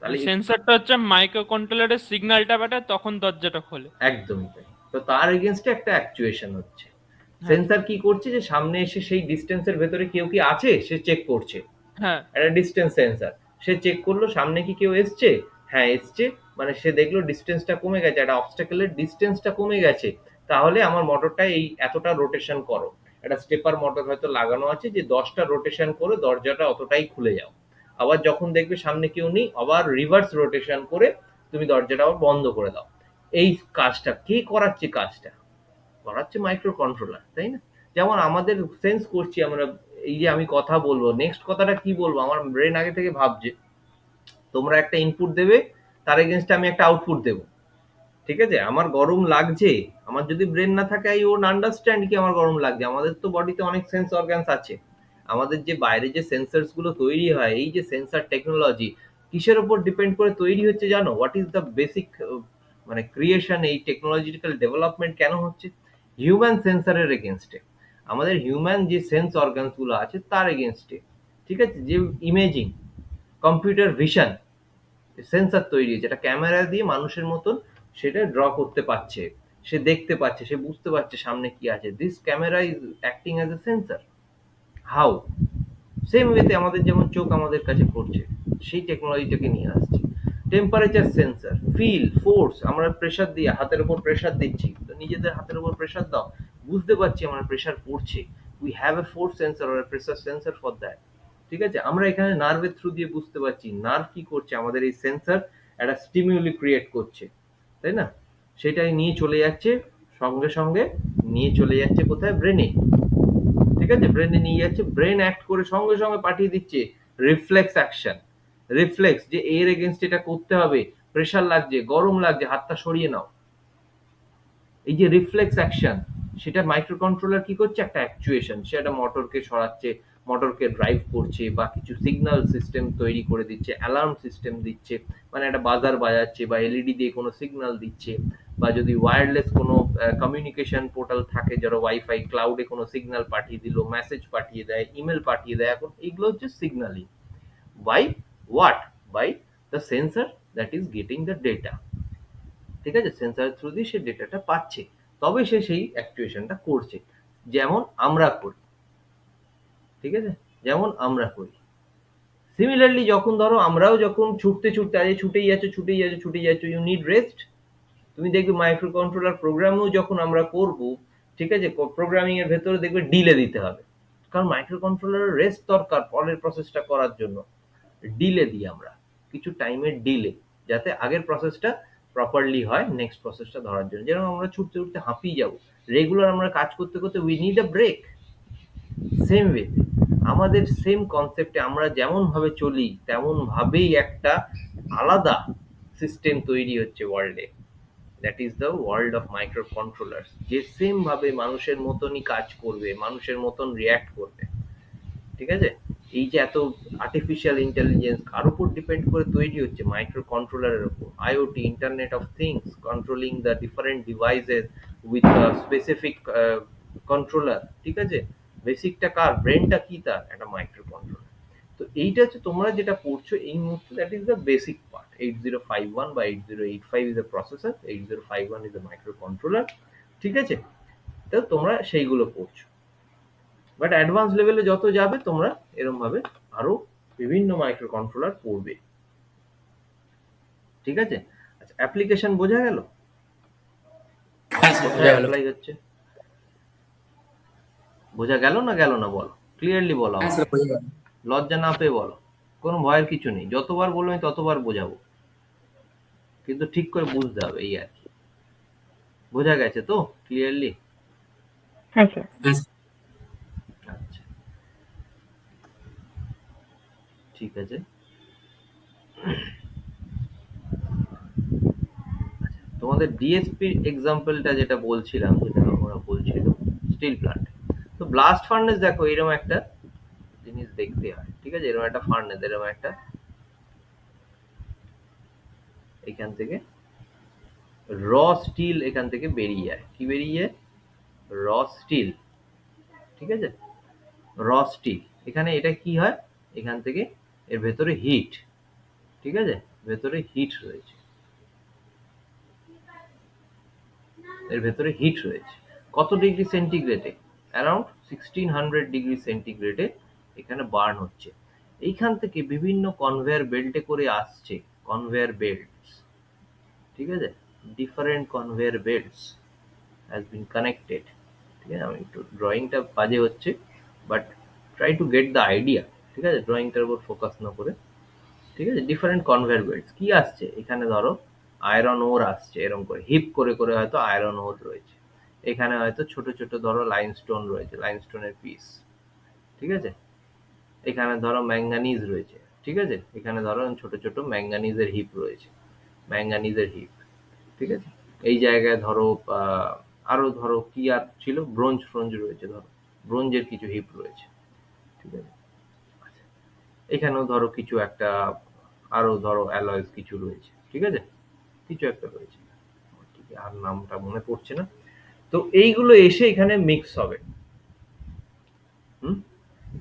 তাহলে সেন্সরটা হচ্ছে মাইক্রো কন্ট্রোলারের সিগন্যালটা পাঠায়, তখন দরজাটা খোলে। একদমই তাই। তো তার এগেইনস্টে একটা অ্যাকচুয়েশন হচ্ছে। হ্যাঁ। সেন্সর কি করছে, যে সামনে এসে সেই ডিস্টেন্সের ভেতরে কেউ কি আছে সে চেক করছে, হ্যাঁ। একটা ডিস্টেন্স সেন্সর, সে চেক করলো সামনে কি কেউ এসছে, হ্যাঁ এসছে, মানে সে দেখলো ডিস্টেন্সটা কমে গেছে, একটা অবস্টাকেলের ডিস্টেন্সটা কমে গেছে, তাহলে আমার মোটরটা এই এতটা রোটেশন করো, একটা স্টেপার মোটর হয়তো লাগানো আছে যে 10টা রোটেশন করে দরজাটা অতটাই খুলে যাও, আবার যখন দেখবে সামনে কেউ নেই আবার রিভার্স রোটেশন করে তুমি দরজাটা আবার বন্ধ করে দাও। এই কাজটা কে করাচ্ছে? কাজটা করাচ্ছে মাইক্রো কন্ট্রোলার, তাই না? যেমন আমাদের সেন্স করছি আমরা, এই যে আমি কথা বলবো, নেক্সট কথাটা কি বলবো, আমার ব্রেন আগে থেকে ভাবছে, তোমরা একটা ইনপুট দেবে, তার এগেনস্টে আমি একটা আউটপুট দেবো, ঠিক আছে, আমার গরম লাগছে, আমার যদি ব্রেন না থাকে আই ওন্ট আন্ডারস্ট্যান্ড কি আমার গরম লাগছে। আমাদের তো বডিতে অনেক সেন্স অর্গানস আছে, আমাদের যে বাইরে যে সেন্সরস গুলো তৈরি হয়, এই যে সেন্সর টেকনোলজি কিসের উপর ডিপেন্ড করে তৈরি হচ্ছে জানো? হোয়াট ইজ দ্য বেসিক মানে ক্রিয়েশন, এই টেকনোলজিক্যাল ডেভেলপমেন্ট কেন হচ্ছে? হিউম্যান সেন্সরের এগেনস্টে, আমাদের হিউম্যান যে সেন্স অর্গানস গুলো আছে তার এগেনস্টে, ঠিক আছে, যে ইমেজিং, কম্পিউটার ভিশন সেন্সর তৈরি, যেটা ক্যামেরা দিয়ে মানুষের মতন সেটা ড্র করতে পারছে, সে দেখতে পাচ্ছে, সে বুঝতে পারছে সামনে কি আছে, this camera is acting as a sensor. How? Same ওয়েতে আমাদের যেমন চোখ আমাদের কাছে করছে, সেই টেকনোলজিটাকে নিয়ে আসছে। টেম্পারেচার সেন্সর, ফিল, ফোর্স, আমরা প্রেসার দিয়ে হাতের উপর প্রেসার দিচ্ছি, তো নিজেদের হাতের উপর প্রেসার দাও, বুঝতে পারছি আমার প্রেসার পড়ছে, we have a force sensor or a pressure sensor for that, ঠিক আছে। আমরা এখানে নার্ভের থ্রু দিয়ে বুঝতে পারছি, নার্ভ কি করছে, আমাদের এই সেন্সর একটা স্টিমিউলি ক্রিয়েট করছে, তাই না, সেটাই নিয়ে চলে যাচ্ছে, সঙ্গে সঙ্গে নিয়ে চলে যাচ্ছে কোথায়? ব্রেনে, ঠিক আছে, ব্রেনে নিয়ে যাচ্ছে, ব্রেন অ্যাক্ট করে সঙ্গে সঙ্গে পাঠিয়ে দিচ্ছে রিফ্লেক্স অ্যাকশন, রিফ্লেক্স, যে এর এগেনস্ট এটা করতে হবে, প্রেসার লাগছে, গরম লাগছে, হাতটা সরিয়ে নাও, এই যে রিফ্লেক্স অ্যাকশন, সেটা মাইক্রো কন্ট্রোলার কি করছে? একটা অ্যাকচুয়েশন, সে একটা মোটরকে সরাচ্ছে, মোটরকে ড্রাইভ করছে, বা কিছু সিগন্যাল সিস্টেম তৈরি করে দিচ্ছে, অ্যালার্ম সিস্টেম দিচ্ছে, মানে একটা বাজার বাজাচ্ছে, বা এলইডি দিয়ে কোনো সিগন্যাল দিচ্ছে, বা যদি ওয়্যারলেস কোনো কমিউনিকেশন পোর্টাল থাকে, যারা ওয়াইফাই ক্লাউডে কোনো সিগন্যাল পাঠিয়ে দিল, মেসেজ পাঠিয়ে দেয়, ইমেল পাঠিয়ে দেয়, এখন এগুলো হচ্ছে signalling. By what? By the sensor that is getting the data, ঠিক আছে, সেন্সরের থ্রু দিয়ে সে ডেটাটা পাচ্ছে, তবে সে সেই অ্যাকচুয়েশনটা করছে, যেমন আমরা করি, ঠিক আছে, যেমন আমরা করি। সিমিলারলি যখন ধরো আমরাও যখন ছুটতে ছুটতে, আজ ছুটেই যাচ্ছ ছুটেই যাচ্ছ ছুটেই যাচ্ছ, ইউ নিড রেস্ট, তুমি দেখবে মাইক্রো কন্ট্রোলার প্রোগ্রামও যখন আমরা করব, ঠিক আছে, প্রোগ্রামিং এর ভেতরে দেখবে ডিলে দিতে হবে, কারণ মাইক্রো কন্ট্রোলারের রেস্ট দরকার পরের প্রসেসটা করার জন্য। ডিলে দিই আমরা, কিছু টাইমের ডিলে, যাতে আগের প্রসেসটা প্রপারলি হয় নেক্সট প্রসেসটা ধরার জন্য। যেরকম আমরা ছুটতে ছুটতে হাঁপিয়ে যাব, রেগুলার আমরা কাজ করতে করতে we need a break. Same way আমাদের সেম কনসেপ্টে আমরা যেমন ভাবে চলি তেমন ভাবেই একটা আলাদা সিস্টেম তৈরি হচ্ছে ওয়ার্ল্ডে, that is the world of micro controllers, যে সেম ভাবে মানুষের মতনই কাজ করবে, মানুষের মতন রিয়্যাক্ট করবে। ঠিক আছে, এই যে এত আর্টিফিশিয়াল ইন্টেলিজেন্স কার উপর ডিপেন্ড করে তৈরি হচ্ছে, মাইক্রো কন্ট্রোলারের উপর। IoT, internet of things, controlling the different devices with specific controller. ঠিক আছে, বেসিকটা কার, ব্রেনটা কি, তার একটা মাইক্রো কন্ট্রোলার। তো এইটা হচ্ছে তোমরা যেটা পড়ছো এই মুহূর্তে, that is the basic part. 8051 বা 8085 is the processor, 8051 is the micro controller. ঠিক আছে, তো তোমরা সেইগুলো পড়ছো, বাট অ্যাডভান্স লেভেলে যত যাবে তোমরা এরকম ভাবে আরো বিভিন্ন মাইক্রো কন্ট্রোলার পড়বে। ঠিক আছে, আচ্ছা, অ্যাপ্লিকেশন বোঝা গেল, হ্যাঁ স্যার কোথায় অ্যাপ্লাই হচ্ছে বোঝা গেল না বলো, ক্লিয়ারলি বলো হ্যাঁ আমাকে, স্যার বোঝা গেল। লজ্জা না পেয়ে বলো, কোনো ভয়ের কিছু নেই, যতবার বলবো আমি ততবার বোঝাবো, কিন্তু ঠিক করে বুঝতে হবে, এই আর কি। বোঝা গেছে তো ক্লিয়ারলি? হ্যাঁ স্যার। হ্যাঁ স্যার। আচ্ছা, ঠিক আছে। তোমাদের ডিএসপির এক্সাম্পলটা যেটা বলছিলাম, যেটা ওরা বলছিল স্টিল প্ল্যান্ট, তো ব্লাস্ট ফার্নেস দেখো এরকম একটা জিনিস দেখতে হয়। ঠিক আছে, এরকম একটা ফার্নেস, এরকম একটা, এখান থেকে র স্টিল এখান থেকে বেরিয়ে যায়, কি বেরিয়ে যায়, র স্টিল। ঠিক আছে, র স্টিল, এখানে এটা কি হয়, এখান থেকে এর ভেতরে হিট, ঠিক আছে, ভেতরে হিট রয়েছে, এর ভেতরে হিট রয়েছে কত ডিগ্রি সেন্টিগ্রেডে, অ্যারাউন্ড 1600 ডিগ্রি সেন্টিগ্রেডে এখানে বার্ন হচ্ছে। এইখান থেকে বিভিন্ন কনভেয়ার বেল্টে করে আসছে, কনভেয়ার বেল্টস। ঠিক আছে, different conveyor belts has been connected. ঠিক আছে, আমি একটু ড্রয়িংটা বাজে হচ্ছে, but try to get the idea. ঠিক আছে, ড্রয়িংটার উপর ফোকাস না করে। ঠিক আছে, ডিফারেন্ট কনভেয়ার বেল্টস কি আসছে, এখানে ধরো আয়রন ওর আসছে, এরকম করে হিপ করে করে হয়তো আয়রন ওর রয়েছে, এখানে হয়তো ছোট ছোট ধরো লাইমস্টোন রয়েছে, লাইমস্টোনের পিস। ঠিক আছে, এখানে ধরো ম্যাঙ্গানিজ রয়েছে। ঠিক আছে, এখানে ধরো ছোট ছোট ম্যাঙ্গানিজের হিপ রয়েছে, ম্যাঙ্গানিজের হিপ। ঠিক আছে, এই জায়গায় ধরো আরো ধরো কি আর ছিল, ব্রোঞ্জ ফ্রোঞ্জ রয়েছে, ধরো ব্রোঞ্জের কিছু হিপ রয়েছে। ঠিক আছে, আচ্ছা, এখানেও ধরো কিছু একটা আরো ধরো অ্যালয়েস কিছু রয়েছে। ঠিক আছে, কিছু একটা রয়েছে, ঠিক আছে, আর নামটা মনে পড়ছে না। তো এইগুলো এসে এখানে মিক্স হবে, হুম,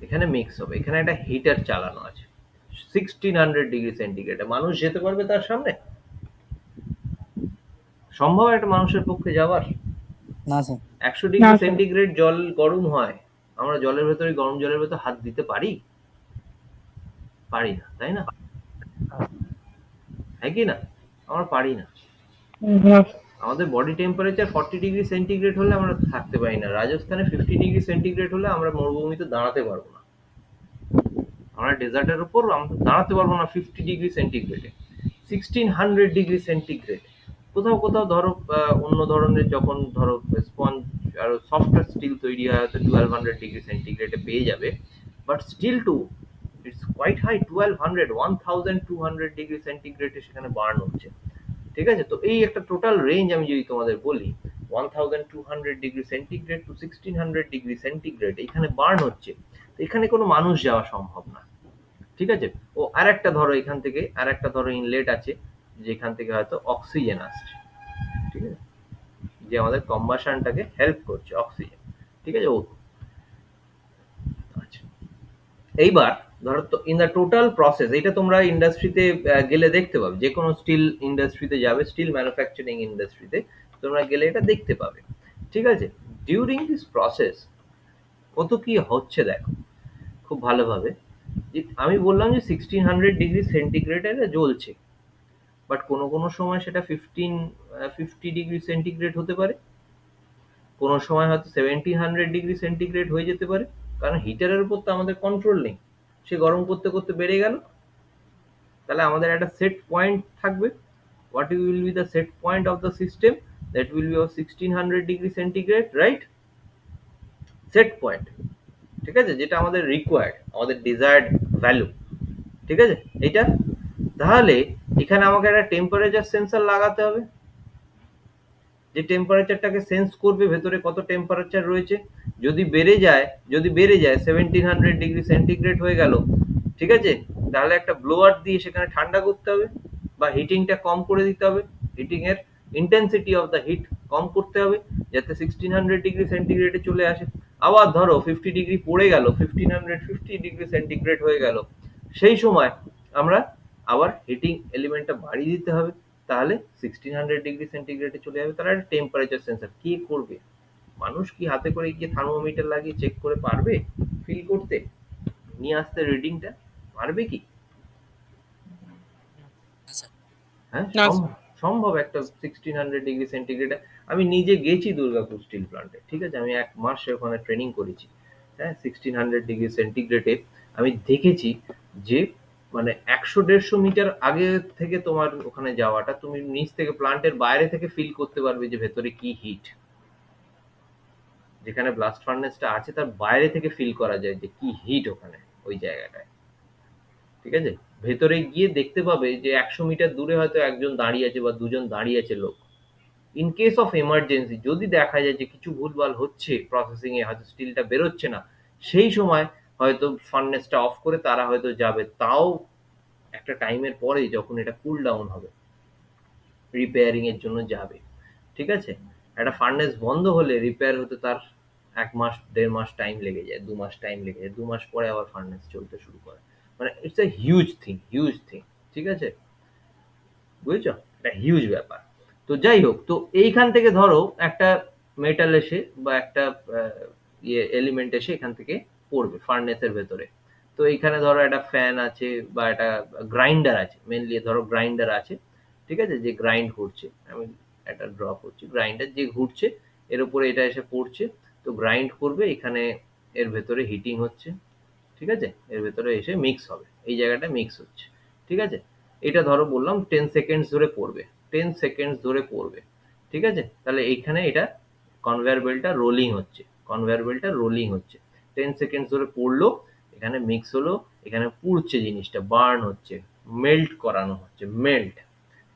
এখানে মিক্স হবে, এখানে একটা হিটার চালানো আছে 1600 ডিগ্রি সেন্টিগ্রেডে। মানুষ যেতে পারবে তার সামনে? সম্ভব একটা মানুষের পক্ষে যাওয়ার? না স্যার। 100 ডিগ্রি না, স্যার। সেন্টিগ্রেড জল গরম হয়, আমরা জলের ভেতরে, গরম জলের ভেতর হাত দিতে পারি? পারি না, তাই না? হ্যাঁ কি না, আমরা পারি না। না, আমাদের বডি টেম্পারেচার 40 ডিগ্রি সেন্টিগ্রেড হলে আমরা থাকতে পারি না, রাজস্থানে 50 ডিগ্রি সেন্টিগ্রেড হলে আমরা মরুভূমিতে দাঁড়াতে পারবো না, আমরা ডেজার্টের উপর আমরা দাঁড়াতে পারবো না 50 ডিগ্রি সেন্টিগ্রেডে। 1600 ডিগ্রি সেন্টিগ্রেড, কোথাও কোথাও ধরো অন্য ধরনের যখন ধরো স্পঞ্জ আর সফটওয়্যার স্টিল তৈরি হয় হয়তো 1200 ডিগ্রি সেন্টিগ্রেডে পেয়ে যাবে, but still to it's quite high, 1200 degree সেন্টিগ্রেডে সেখানে বার্ন হচ্ছে। ঠিক আছে, তো এই একটা টোটাল রেঞ্জ আমি যদি তোমাদের বলি, 1200 degree centigrade two 1600 degree centigrade এখানে বার্ন হচ্ছে, তো এখানে কোনো মানুষ যাওয়া সম্ভব না। ঠিক আছে, ও আরেকটা ধরো এখান থেকে আরেকটা ধরো ইনলেট আছে, যেখান থেকে হয়তো অক্সিজেন আসছে। ঠিক আছে, যে আমাদের কম্বাশনটাকে হেল্প করছে অক্সিজেন। ঠিক আছে, ও আচ্ছা, এইবার ধরো তো ইন দ্য টোটাল প্রসেস, এটা তোমরা ইন্ডাস্ট্রিতে গেলে দেখতে পাবে, যে কোনো স্টিল ইন্ডাস্ট্রিতে যাবে, স্টিল ম্যানুফ্যাকচারিং ইন্ডাস্ট্রিতে তোমরা গেলে এটা দেখতে পাবে। ঠিক আছে, ডিউরিং দিস প্রসেস কত কি হচ্ছে দেখো খুব ভালোভাবে। যে আমি বললাম যে 1600 ডিগ্রি সেন্টিগ্রেডে এটা জ্বলছে, বাট কোনো সময় সেটা 50 ডিগ্রি সেন্টিগ্রেড হতে পারে, কোনো সময় হয়তো 1700 ডিগ্রি সেন্টিগ্রেড হয়ে যেতে পারে, কারণ হিটারের উপর তো আমাদের কন্ট্রোল নেই, সে গরম করতে করতে বেড়ে গেল। তাহলে আমাদের একটা সেট পয়েন্ট থাকবে, what will be the set point of the system, that will be of 1600 degree centigrade, right? Set point, ঠিক আছে, যেটা আমাদের রিকোয়ার্ড, আমাদের ডিজায়ার্ড ভ্যালু, ঠিক আছে এটা। তাহলে এখানে আমাকে একটা টেম্পারেচার সেন্সর লাগাতে হবে, যে টেম্পারেচারটাকে সেন্স করবে ভেতরে কত টেম্পারেচার রয়েছে। যদি বেড়ে যায় 1700 ডিগ্রি সেন্টিগ্রেড হয়ে গেল, ঠিক আছে, তাহলে একটা ব্লোয়ার দিয়ে সেখানে ঠান্ডা করতে হবে, বা হিটিংটা কম করে দিতে হবে, হিটিং এর ইন্টেন্সিটি অফ দ্য হিট কম করতে হবে, যাতে 1600 ডিগ্রি সেন্টিগ্রেডে চলে আসে। আবার ধরো 50 ডিগ্রি পড়ে গেল, 1550 ডিগ্রি সেন্টিগ্রেড হয়ে গেল, সেই সময় আমরা আবার হিটিং এলিমেন্টটা বাড়িয়ে দিতে হবে, তাহলে 1600 ডিগ্রি সেন্টিগ্রেডে চলে যাবে। তাহলে একটা টেম্পারেচার সেন্সর কে করবে? মানুষ কি হাতে করে গিয়ে থার্মোমিটার লাগিয়ে চেক করে পারবে ফিল করতে, নিয়ে আসতে রিডিংটা পারবে কি? হ্যাঁ, না, সম্ভব একটা 1600 ডিগ্রি সেন্টিগ্রেড। আমি নিজে গেছি দুর্গাপুর স্টিল প্লান্টে, ঠিক আছে, আমি 1 মাস ওখানে ট্রেনিং করেছি। হ্যাঁ, 1600 ডিগ্রি সেন্টিগ্রেডে আমি দেখেছি যে মানে 100-150 মিটার আগে থেকে তোমার ওখানে যাওয়াটা, তুমি নিচ থেকে প্লান্টের বাইরে থেকে ফিল করতে পারবে যে ভেতরে কি হিট। যেখানে ব্লাস্ট ফার্নেসটা আছে তার বাইরে থেকে ফিল করা যায় যে কি হিট ওখানে ওই জায়গাটায়, ঠিক আছে। ভেতরে গিয়ে দেখতে পাবে যে 100 মিটার দূরে হয়তো একজন দাঁড়িয়ে আছে বা দুজন দাঁড়িয়ে আছে লোক। ইন কেস অফ এমার্জেন্সি যদি দেখা যায় যে কিছু ভুলভাল হচ্ছে প্রসেসিং এ, হয়তো স্টিলটা বেরোচ্ছে না, সেই সময় হয়তো ফার্নেসটা অফ করে তারা হয়তো যাবে, তাও একটা টাইমের পরে যখন এটা কুল ডাউন হবে রিপেয়ারিং এর জন্য যাবে, ঠিক আছে। একটা ফার্নেস বন্ধ হলে রিপেয়ার হতে তার 1 মাস 1.5 মাস টাইম লেগে যায়, 2 মাস টাইম লেগে যায়, 2 মাস পরে আবার ফার্নেস চলতে শুরু করে। মানে ইটস এ হিউজ থিং, ঠিক আছে, বুঝেছো, এটা হিউজ ব্যাপার। তো যাই হোক, তো এইখান থেকে ধরো একটা মেটাল এসে বা একটা এলিমেন্ট এসে এখান থেকে পড়বে ফার্নেসের ভেতরে। তো এইখানে ধরো একটা ফ্যান আছে বা একটা গ্রাইন্ডার আছে, মেনলি ধরো গ্রাইন্ডার আছে, ঠিক আছে, যে গ্রাইন্ড করছে, আমি একটা ড্র করছি, গ্রাইন্ডার যে ঘুরছে এর উপরে এটা এসে পড়ছে, তো গ্রাইন্ড করবে এখানে, এর ভেতরে হিটিং হচ্ছে, ঠিক আছে, এর ভেতরে এসে মিক্স হবে, এই জায়গাটা মিক্স হচ্ছে, ঠিক আছে। এটা ধরো বললাম 10 সেকেন্ডস ধরে পড়বে, 10 সেকেন্ডস ধরে পড়বে, ঠিক আছে। তাহলে এইখানে এটা কনভেয়ার বেল্টটা রোলিং হচ্ছে 10 সেকেন্ডস ধরে পড়লো, এখানে মিক্স হলো, এখানে পুড়ছে, জিনিসটা বার্ন হচ্ছে, মেল্ট করানো হচ্ছে, মেল্ট,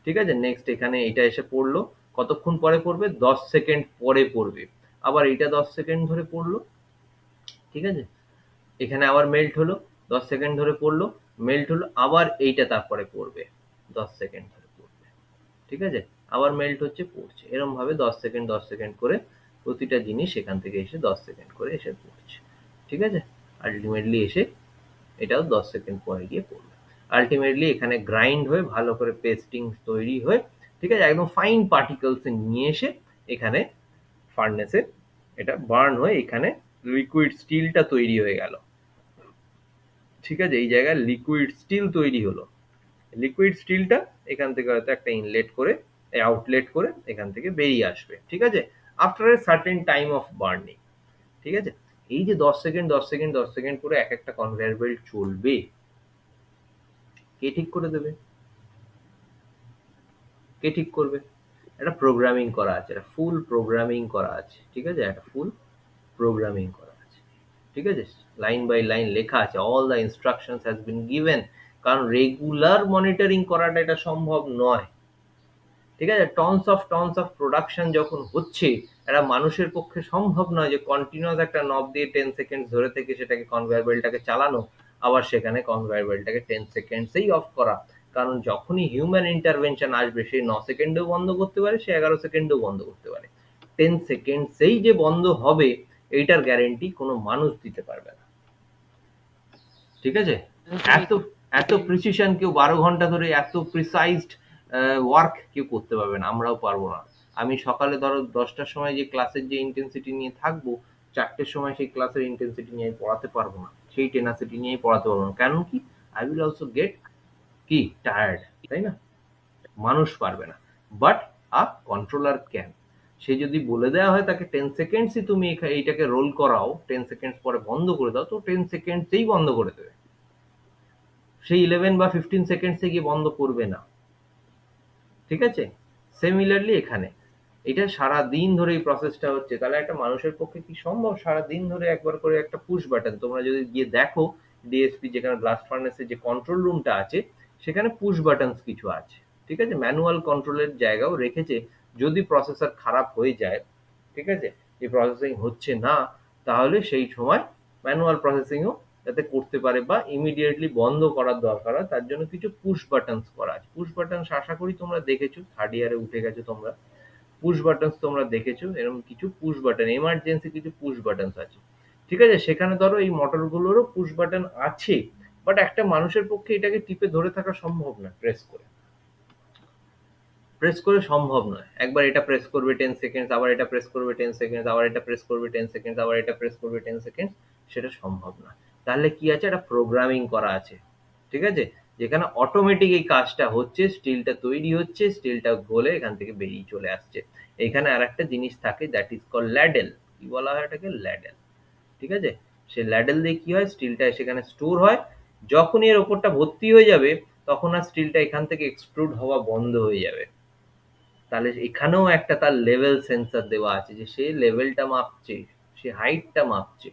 ঠিক আছে। নেক্সট এখানে এটা এসে পড়লো, কতক্ষণ পরে পড়বে? 10 সেকেন্ড পরে পড়বে, আবার এটা 10 সেকেন্ড ধরে পড়লো, ঠিক আছে, এখানে আবার মেল্ট হলো, 10 সেকেন্ড ধরে পড়লো, মেল্ট হলো, আবার এইটা তারপরে পড়বে, 10 সেকেন্ড ধরে পড়বে, ঠিক আছে, আবার মেল্ট হচ্ছে, পড়ছে, এরকম ভাবে 10 সেকেন্ড করে প্রতিটা জিনিস এখান থেকে এসে 10 সেকেন্ড করে এসে পড়ছে, ঠিক আছে। আলটিমেটলি এসে এটাও 10 সেকেন্ড পরে গিয়ে পড়বে। আলটিমেটলি এখানে গ্রাইন্ড হয়ে ভালো করে পেস্টিং তৈরি হয়ে, ঠিক আছে, একদম ফাইন পার্টিকেলস নিয়ে এসে এখানে ফার্নেসে এটা বার্ন হয়ে এখানে লিকুইড স্টিলটা তৈরি হয়ে গেল, ঠিক আছে। এই জায়গায় লিকুইড স্টিল তৈরি হলো, লিকুইড স্টিলটা এখান থেকে হয়তো একটা ইনলেট করে আউটলেট করে এখান থেকে বেরিয়ে আসবে, ঠিক আছে, after a certain time of burning, ঠিক আছে। এই যে 10 সেকেন্ড করে এক একটা কনভেয়ার বেল্ট চলবে, কে ঠিক করে দেবে? কে ঠিক করবে? একটা প্রোগ্রামিং করা আছে, একটা ফুল প্রোগ্রামিং করা আছে, ঠিক আছে, একটা ফুল প্রোগ্রামিং করা আছে, ঠিক আছে, লাইন বাই লাইন লেখা আছে, all the instructions has been given, কারণ রেগুলার মনিটরিং করাটা এটা সম্ভব নয়, ঠিক আছে। টনস অফ প্রোডাকশন যখন হচ্ছে, একটা মানুষের পক্ষে সম্ভব নয় যে কন্টিনিউয়াস একটা নব দিয়ে 10 সেকেন্ড ধরে থেকে সেটাকে কনভেয়ার বেল্টটাকে চালানো, আবার সেখানে কনভেয়ার বেল্টটাকে 10 সেকেন্ডসেই অফ করা, কারণ যখনই হিউম্যান ইন্টারভেনশন আসবে সে 9 সেকেন্ডেও বন্ধ করতে পারে, সে 11 সেকেন্ডেও বন্ধ করতে পারে, 10 সেকেন্ডসেই যে বন্ধ হবে এইটার গ্যারেন্টি কোনো মানুষ দিতে পারবে না, ঠিক আছে। এত এত প্রিসিশন কেউ 12 ঘন্টা ধরে এত প্রিসাইজড ওয়ার্ক কেউ করতে পারবে না, আমরাও পারবো না। আমি সকালে ধরো 10টার সময় যে ক্লাসের যে ইন্টেন্সিটি নিয়ে থাকবো, 4টের সময় সেই ক্লাসের ইন্টেন্সিটি নিয়ে আমি পড়াতে পারবো না, সেই টেনাসিটি নিয়ে পড়াতে পারবো না, কারণ কি, আই উইল অলসো গেট কি টায়ার্ড, তাই না? মানুষ পারবে না, বাট আ কন্ট্রোলার ক্যান। সে যদি বলে দেওয়া হয় তাকে 10 সেকেন্ডসই তুমি এইটাকে রোল করাও, 10 সেকেন্ডস পরে বন্ধ করে দাও, তো 10 সেকেন্ডসেই বন্ধ করে দেবে। সেই 11 বা 15 সেকেন্ডসে গিয়ে বন্ধ করবে না। ঠিক আছে? সিমিলারলি এখানে এটা সারাদিন ধরে এই প্রসেসটা হচ্ছে, তাহলে একটা মানুষের পক্ষে কি সম্ভব সারাদিন ধরে একবার করে একটা পুশ বাটন? তোমরা যদি গিয়ে দেখো ডিএসপি যেখানে ব্লাস্ট ফার্নেসের যে কন্ট্রোল রুমটা আছে, সেখানে পুশ বাটনস কিছু আছে। ঠিক আছে? ম্যানুয়াল কন্ট্রোলের জায়গাও রেখেছে, যদি প্রসেসর খারাপ হয়ে যায়, ঠিক আছে, যে প্রসেসিং হচ্ছে না, তাহলে সেই সময় ম্যানুয়াল প্রসেসিংও যাতে করতে পারে বা ইমিডিয়েটলি বন্ধ করার দরকার হয়, তার জন্য কিছু পুশ বাটনস করা আছে। পুশ বাটনস আশা করি তোমরা দেখেছো, থার্ড ইয়ারে উঠে গেছো তোমরা, পুশ বাটনস তোমরা দেখেছো, এরকম কিছু পুশ বাটন, এমার্জেন্সি কিছু পুশ বাটনস আছে। ঠিক আছে? সেখানে ধরো এই মোটরগুলোরও পুশ বাটন আছে, বাট একটা মানুষের পক্ষে এটাকে টিপে ধরে থাকা সম্ভব না, প্রেস করে সম্ভব নয়। একবার এটা প্রেস করবে 10 সেকেন্ডস, আবার এটা প্রেস করবে 10 সেকেন্ডস, আবার এটা প্রেস করবে 10 সেকেন্ডস, আবার এটা প্রেস করবে 10 সেকেন্ডস, সেটা সম্ভব না। তাহলে কি আছে? একটা প্রোগ্রামিং করা আছে। ঠিক আছে? যেখানে অটোমেটিক এই কাজটা হচ্ছে, স্টিলটা তৈরি হচ্ছে, স্টিলটা গলে এখান থেকে বেরিয়ে চলে আসছে। এখানে আরেকটা জিনিস থাকে, দ্যাট ইজ কল্ড ল্যাডেল। কি বলা হয় এটাকে? ল্যাডেল। ঠিক আছে? সেই ল্যাডেল দিয়ে কি হয়? স্টিলটা সেখানে স্টোর হয়। যখনই এর ওপরটা ভর্তি হয়ে যাবে, তখন আর স্টিলটা এখান থেকে এক্সট্রুড হওয়া বন্ধ হয়ে যাবে। তাহলে এখানেও একটা তার লেভেল সেন্সর দেওয়া আছে, যে সে লেভেলটা মাপছে, সে হাইটটা মাপছে।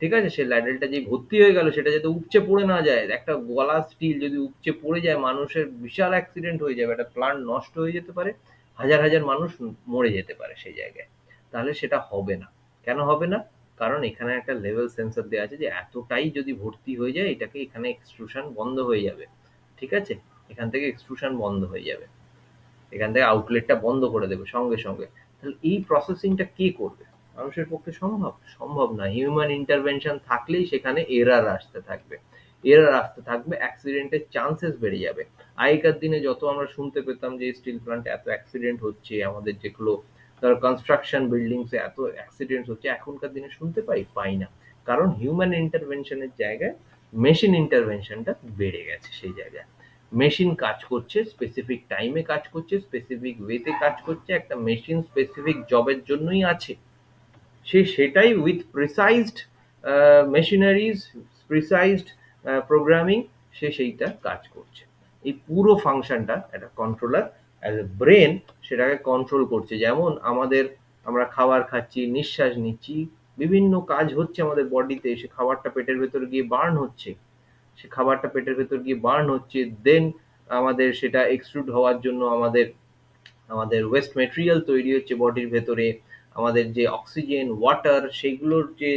ঠিক আছে? সে ল্যাডেলটা যে ভর্তি হয়ে গেল, সেটা যাতে উপচে পড়ে না যায়। একটা গলা স্টিল যদি উপচে পড়ে যায়, মানুষের বিশাল অ্যাক্সিডেন্ট হয়ে যাবে, একটা প্লান্ট নষ্ট হয়ে যেতে পারে, হাজার হাজার মানুষ মরে যেতে পারে সেই জায়গায়। তাহলে সেটা হবে না। কেন হবে না? কারণ এখানে একটা লেভেল সেন্সর দেওয়া আছে, যে এতটাই যদি ভর্তি হয়ে যায়, এটাকে এখানে এক্সট্রুশন বন্ধ হয়ে যাবে। ঠিক আছে? এখান থেকে এক্সট্রুশন বন্ধ হয়ে যাবে, এখান থেকে আউটলেটটা বন্ধ করে দেবে সঙ্গে সঙ্গে। তাহলে এই প্রসেসিংটা কে করবে? মানুষের পক্ষে সম্ভব? সম্ভব না। হিউম্যান ইন্টারভেনশন থাকলেই সেখানে এরার আসতে থাকবে, এরার আসতে থাকবে, অ্যাক্সিডেন্টের চান্সেস বেড়ে যাবে। আগেকার দিনে যত আমরা শুনতে পেতাম যে স্টিল প্ল্যান্টে এত অ্যাক্সিডেন্ট হচ্ছে, আমাদের যেগুলো ধর কনস্ট্রাকশন বিল্ডিংসে এত অ্যাক্সিডেন্ট হচ্ছে, এখনকার দিনে শুনতে পাই না। কারণ হিউম্যান ইন্টারভেনশনের জায়গায় মেশিন ইন্টারভেনশনটা বেড়ে গেছে সেই জায়গায়। মেশিন কাজ করছে, স্পেসিফিক টাইমে কাজ করছে, স্পেসিফিক ওয়েতে কাজ করছে, একটা মেশিন স্পেসিফিক জবের জন্যই আছে। সে সেটাই উইথ প্রিসাইজড মেশিনারিজ, প্রিসাইজড প্রোগ্রামিং, সে সেইটা কাজ করছে। এই পুরো ফাংশনটা একটা কন্ট্রোলার অ্যাজ এ ব্রেন সেটাকে কন্ট্রোল করছে। যেমন আমরা খাবার খাচ্ছি, নিঃশ্বাস নিচ্ছি, বিভিন্ন কাজ হচ্ছে আমাদের বডিতে, সে খাবারটা পেটের ভেতর গিয়ে বার্ন হচ্ছে, সে খাবারটা পেটের ভেতর গিয়ে বার্ন হচ্ছে, দেন আমাদের সেটা এক্সট্রুড হওয়ার জন্য আমাদের ওয়েস্ট মেটেরিয়াল তৈরি হচ্ছে বডির ভেতরে, আমাদের যে অক্সিজেন, ওয়াটার, সেগুলোর যে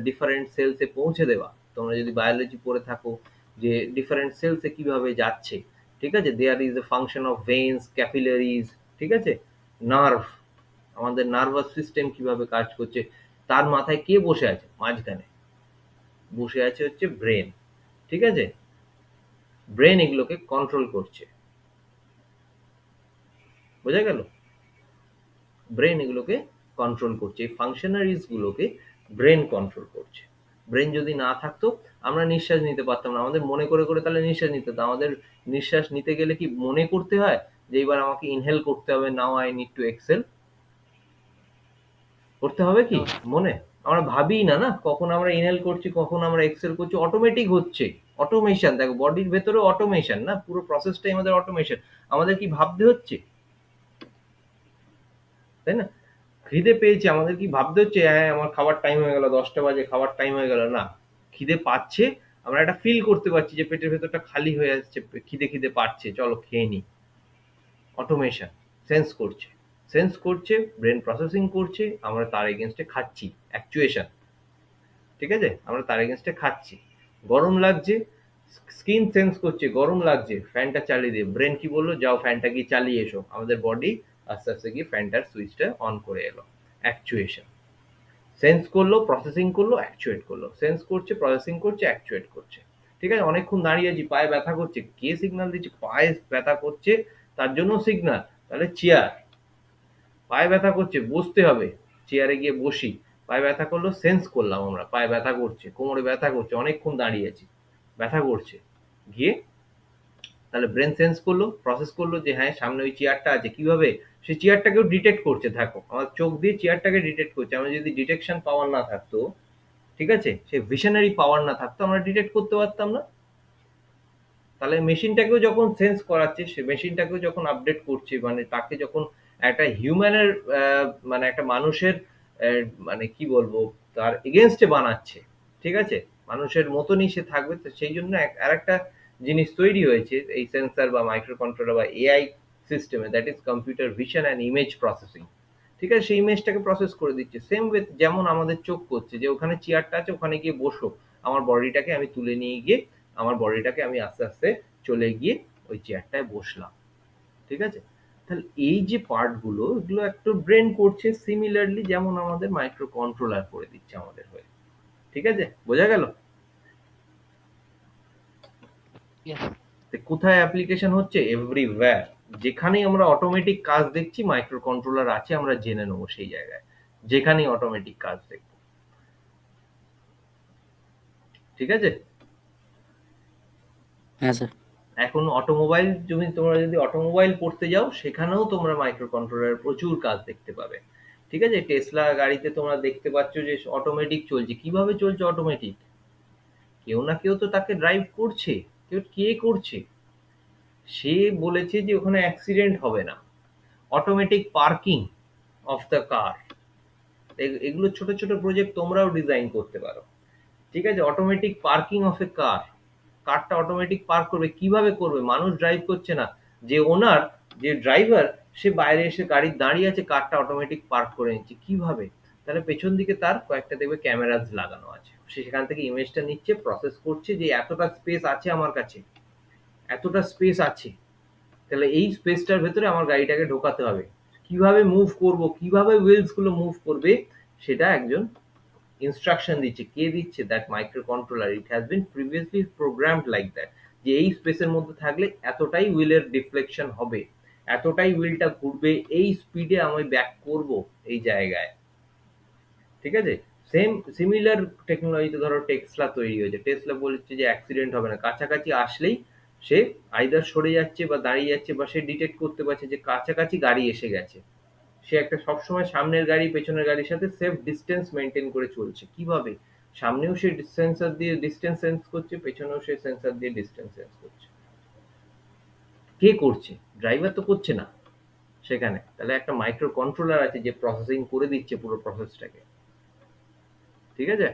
ডিফারেন্ট সেলসে পৌঁছে দেওয়া। তোমরা যদি বায়োলজি পড়ে থাকো, যে ডিফারেন্ট সেলসে কিভাবে যাচ্ছে। ঠিক আছে? There is a function of veins, capillaries, ঠিক আছে, নার্ভ, আমাদের নার্ভাস সিস্টেম কিভাবে কাজ করছে। তার মাথায় কে বসে আছে? মাঝখানে বসে আছে হচ্ছে ব্রেন। ঠিক আছে? ব্রেন এগুলোকে কন্ট্রোল করছে। বোঝা গেল? ব্রেন এগুলোকে কন্ট্রোল করছে, এই ফাংশনারিজ গুলোকে ব্রেন কন্ট্রোল করছে। ব্রেন যদি না থাকতো, আমরা নিঃশ্বাস নিতে পারতাম না। আমাদের মনে করে করে তাহলে নিঃশ্বাস নিতে হতো। আমাদের নিঃশ্বাস নিতে গেলে কি মনে করতে হয় যে এবার আমাকে ইনহেল করতে হবে, now I need to exhale? করতে হবে কি মনে? আমরা ভাবি না, না কখন আমরা ইনহেল করছি, কখন আমরা এক্সেল করছি, অটোমেটিক হচ্ছে। অটোমেশন, দেখো বডির ভেতরে অটোমেশন, না পুরো প্রসেসটাই আমাদের অটোমেশন। আমাদের কি ভাবতে হচ্ছে? তাই না? খিদে পেয়েছে, আমাদের কি ভাবতে হচ্ছে হ্যাঁ আমার খাবার টাইম হয়ে গেল, 10টা বাজে খাবার টাইম হয়ে গেল? না, খিদে পাচ্ছে, আমরা একটা ফিল করতে পারছি যে পেটের ভেতরটা খালি হয়ে আসছে, খিদে খিদে পাচ্ছে, চলো খেয়ে নি। অটোমেশন, সেন্স করছে, সেন্স করছে, ব্রেন প্রসেসিং করছে, আমরা তার এগেনস্টে খাচ্ছি, অ্যাকচুয়েশন। ঠিক আছে? আমরা তার এগেনস্টে খাচ্ছি। গরম লাগছে, স্কিন সেন্স করছে গরম লাগছে, ফ্যানটা চালিয়ে দিয়ে, ব্রেন কি বললো, যাও ফ্যানটা গিয়ে চালিয়ে এসো, আমাদের বডি আস্তে আস্তে গিয়ে ফ্যানটার সুইচটা অন করে এলো। অ্যাকচুয়েশন, সেন্স করলো, প্রসেসিং করলো, অ্যাকচুয়েট করলো, সেন্স করছে, প্রসেসিং করছে, অ্যাকচুয়েট করছে। ঠিক আছে? অনেকক্ষণ দাঁড়িয়ে আছি, পায়ে ব্যথা করছে, কে সিগন্যাল দিচ্ছে? পায়ে ব্যথা করছে তার জন্য সিগন্যাল। তাহলে চেয়ার, পায়ে ব্যথা করছে বসতে হবে, চেয়ারে গিয়ে বসি। পায়ে ব্যথা করলো, সেন্স করলাম আমরা পায়ে ব্যথা করছে, কোমরে ব্যথা করছে, অনেকক্ষণ দাঁড়িয়ে আছি, ব্যথা করছে, গিয়ে তাহলে ব্রেন সেন্স করলো, প্রসেস করলো যে হ্যাঁ সামনে ওই চেয়ারটা আছে, কিভাবে সেই চেয়ারটাকেও ডিটেক্ট করছে। দেখো আমার চোখ দিয়ে চেয়ারটাকে ডিটেক্ট করছে। আমার যদি ডিটেকশন পাওয়ার না থাকতো, ঠিক আছে, সেই ভিশনারি পাওয়ার না থাকতো, আমরা ডিটেক্ট করতে পারতাম না। তাহলে মেশিনটাকেও যখন সেন্স করাচ্ছে, সে মেশিনটাকেও যখন আপডেট করছে, মানে তাকে যখন একটা হিউম্যানের মানে একটা মানুষের মানে কি বলবো তার এগেনস্টে বানাচ্ছে, ঠিক আছে, মানুষের মতনই সে থাকবে, তো সেই জন্য আরেকটা জিনিস তৈরি হয়েছে এই সেন্সর বা মাইক্রো কন্ট্রোলার বা এআই সিস্টেমে, that is computer vision and image processing. ঠিক আছে, সেই ইমেজটাকে প্রসেস করে দিচ্ছে সেম উইথ যেমন আমাদের চোখ করছে যে ওখানে চেয়ারটা আছে, ওখানে গিয়ে বসো, আমার বডিটাকে আমি তুলে নিয়ে গিয়ে আমার বডিটাকে আমি আস্তে আস্তে চলে গিয়ে ওই চেয়ারটায় বসলাম। ঠিক আছে, তাহলে এই যে পার্ট গুলো, এগুলো একটু ব্রেন করছে সিমিলারলি যেমন আমাদের মাইক্রো কন্ট্রোলার করে দিচ্ছে আমাদের হয়ে। ঠিক আছে, বোঝা গেল? Yes. তো কোথায় অ্যাপ্লিকেশন হচ্ছে? এভরিওয়্যার। যেখানেই আমরা অটোমেটিক কাজ দেখছি মাইক্রো কন্ট্রোলার আছে, আমরা জেনে নেবো সেই জায়গায়, যেখানেই অটোমেটিক কাজ দেখবো। ঠিক আছে, হ্যাঁ স্যার। এখন অটোমোবাইল, তোমরা যদি অটোমোবাইল পড়তে যাও, সেখানেও তোমরা মাইক্রো কন্ট্রোলারের প্রচুর কাজ দেখতে পাবে। ঠিক আছে, টেসলা গাড়িতে তোমরা দেখতে পাচ্ছ যে অটোমেটিক চলছে। কিভাবে চলছে অটোমেটিক? কেউ না কেউ তো তাকে ড্রাইভ করছে। কে করছে? সে বলেছে যে ওখানে অ্যাক্সিডেন্ট হবে না। Automatic parking of the car, এগুলো ছোট ছোট প্রজেক্ট তোমরাও ডিজাইন করতে পারো। ঠিক আছে, automatic parking of a car, কারটা অটোমেটিক পার্ক করবে। কিভাবে করবে? মানুষ ড্রাইভ করছে না, যে ওনার, যে ড্রাইভার, সে বাইরে এসে গাড়ি দাঁড়িয়ে আছে, কারটা অটোমেটিক পার্ক করে নিচ্ছে। কিভাবে? তাহলে পেছন দিকে তার কয়েকটা দেখবে ক্যামেরাজ লাগানো আছে, সে সেখান থেকে ইমেজটা নিচ্ছে, প্রসেস করছে যে এতটা স্পেস আছে আমার কাছে, এতটা স্পেস আছে, তাহলে এই স্পেসটার ভেতরে আমার গাড়িটাকে ঢোকাতে হবে। কিভাবে মুভ করব, কিভাবে হুইলস গুলো মুভ করবে, সেটা একজন ইনস্ট্রাকশন দিচ্ছে। কে দিচ্ছে? That micro controller. It has been previously programmed like that, যে এই স্পেসের মধ্যে থাকলে এতটাই হুইলের ডিফ্লেকশন হবে, এতটাই হুইলটা ঘুরবে, এই স্পিডে আমি ব্যাক করব এই জায়গায়। ঠিক আছে, সিমিলার টেকনোলজিতে ধরো টেসলা তৈরি হয়েছে। টেসলা বলছে যে অ্যাক্সিডেন্ট হবে না, কাছাকাছি আসলেই সে আইদার সরে যাচ্ছে বা দাঁড়িয়ে যাচ্ছে, বা সে ডিটেক্ট করতে পারছে যে কাছাকাছি গাড়ি এসে গেছে। সে একটা সবসময় সামনের গাড়ি পেছনের গাড়ির সাথে সেফ ডিস্টেন্স মেনটেন করে চলছে। কিভাবে? সামনেও সে সেন্সর দিয়ে ডিস্টেন্স সেন্স করছে, পেছনেও সে সেন্সর দিয়ে ডিস্টেন্স সেন্স করছে। কে করছে? ড্রাইভার তো করছে না সেখানে। তাহলে একটা মাইক্রো কন্ট্রোলার আছে যে প্রসেসিং করে দিচ্ছে পুরো প্রসেসটাকে। ঠিক আছে,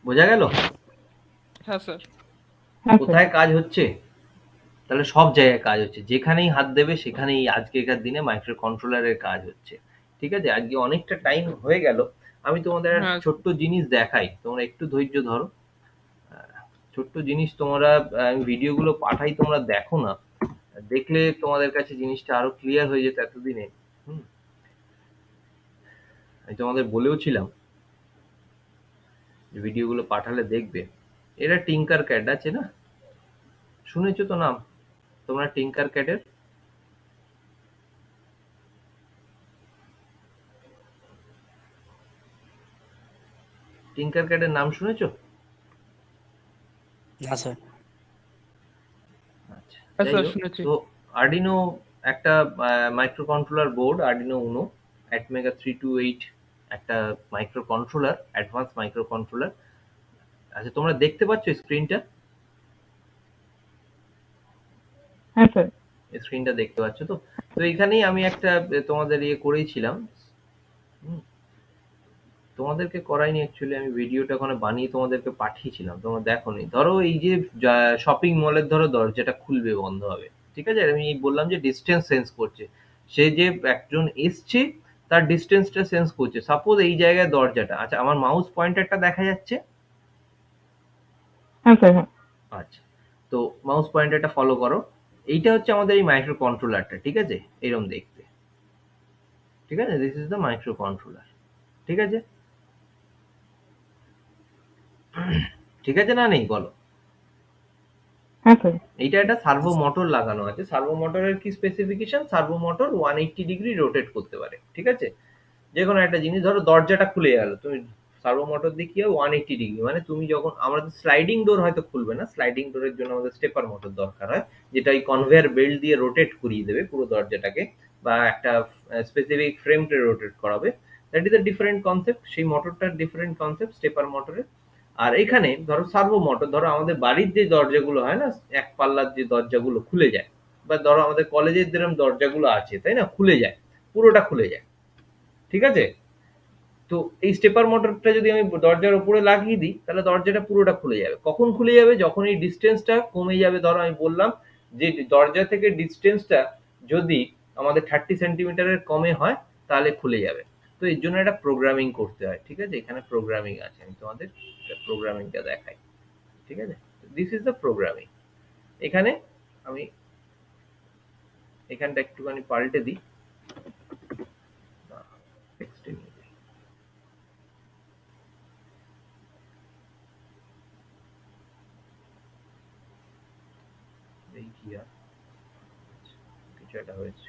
বোঝা গেল? হ্যাঁ স্যার। হ্যাঁ স্যার। কোথায় কাজ হচ্ছে? তাহলে সব জায়গায় কাজ হচ্ছে, যেখানেই হাত দেবে সেখানেই আজকেকার দিনে মাইক্রো কন্ট্রোলারের কাজ হচ্ছে। ঠিক আছে, আজকে অনেকটা টাইম হয়ে গেল, আমি তোমাদের একটা হ্যাঁ ছোট্ট জিনিস দেখাই, তোমরা একটু ধৈর্য ধরো। ছোট্ট জিনিস তোমরা, আমি ভিডিওগুলো পাঠাই, তোমরা দেখো না, দেখলে তোমাদের কাছে জিনিসটা আরো ক্লিয়ার হয়ে যেত এতদিনে। হুম, আমি তোমাদের বলেও ছিলাম যে ভিডিওগুলো পাঠালে দেখবে। এরা টিঙ্কার ক্যাট আছে না, শুনেছো তো নাম তোমরা টিঙ্কার ক্যাটের? টিঙ্কার ক্যাটের নাম শুনেছো? না স্যার। আচ্ছা, হ্যাঁ যাই স্যার হোক, শুনেছি। তো আর্ডিনো একটা মাইক্রো কন্ট্রোলার বোর্ড, আর্ডিনো উনো অ্যাটমেগা 328, একটা micro controller, advance micro controller. আচ্ছা, তোমরা দেখতে পাচ্ছ স্ক্রিনটা? হ্যাঁ স্যার। স্ক্রিনটা দেখতে পাচ্ছ তো? তো এখানেই আমি একটা তোমাদের ইয়ে করেছিলাম। হুম, তোমাদেরকে করাইনি অ্যাকচুয়ালি, আমি ভিডিওটা ওখানে বানিয়ে তোমাদেরকে পাঠিয়েছিলাম, তোমরা দেখোনি। ধরো এই যে শপিং মলের ধরো দরজাটা খুলবে বন্ধ হবে, ঠিক আছে, আমি বললাম যে ডিস্টেন্স সেন্স করছে, সে যে একজন এসছে তার ডিস্টেন্সটা সেন্স করছে। সাপোজ এই জায়গায় দরজাটা, আচ্ছা আমার মাউস পয়েন্টারটা দেখা যাচ্ছে? হ্যাঁ স্যার। হ্যাঁ। আচ্ছা, তো মাউস পয়েন্টারটা ফলো করো। এইটা হচ্ছে আমাদের এই মাইক্রো কন্ট্রোলারটা, ঠিক আছে, এরকম দেখতে। ঠিক আছে, this is the micro controller. ঠিক আছে, ঠিক আছে না নেই বলো? হ্যাঁ স্যার। এইটা একটা সার্ভো মোটর লাগানো আছে। সার্ভো মোটরের কি specification? Servo motor 180 degree rotate করতে পারে। ঠিক আছে, যে কোনো একটা জিনিস, ধরো দরজাটা খুলে গেল, তুমি সার্ভো মোটর দিয়ে কি হয় 180 ডিগ্রি, মানে তুমি যখন আমাদের স্লাইডিং ডোর হয়তো খুলবে না, স্লাইডিং ডোরের জন্য আমাদের স্টেপার মোটর দরকার হয়, যেটা ওই কনভেয়ার বেল্ট দিয়ে রোটেট করিয়ে দেবে পুরো দরজাটাকে, বা একটা স্পেসিফিক ফ্রেমকে রোটেট করাবে। That is a different concept, সেই মোটরটার ডিফারেন্ট কনসেপ্ট স্টেপার মোটরের। আর এখানে ধরো সার্ভো মোটর, ধরো আমাদের বাড়ির যে দরজাগুলো হয় না, এক পাল্লার যে দরজাগুলো খুলে যায়, বা ধরো আমাদের কলেজের যেরকম দরজাগুলো আছে তাই না, খুলে যায়, পুরোটা খুলে যায়, ঠিক আছে? তো এই স্টেপার মোটরটা যদি আমি দরজার উপরে লাগিয়ে দিই, তাহলে দরজাটা পুরোটা খুলে যাবে। কখন খুলে যাবে? যখন এই ডিস্টেন্সটা কমে যাবে। ধরো আমি বললাম যে দরজা থেকে ডিস্টেন্সটা যদি আমাদের 30 সেন্টিমিটারের কমে হয়, তাহলে খুলে যাবে। তো এর জন্য একটা প্রোগ্রামিং করতে হয়, ঠিক আছে? এখানে প্রোগ্রামিং আছে, আমি তোমাদের প্রোগ্রামিংটা দেখাই, ঠিক আছে? This is the programming. এখানে আমি এখানটা একটুখানি পাল্টে দিই, টেক্সটে নিয়ে যাই। এই কি আর কিছু একটা হয়েছে,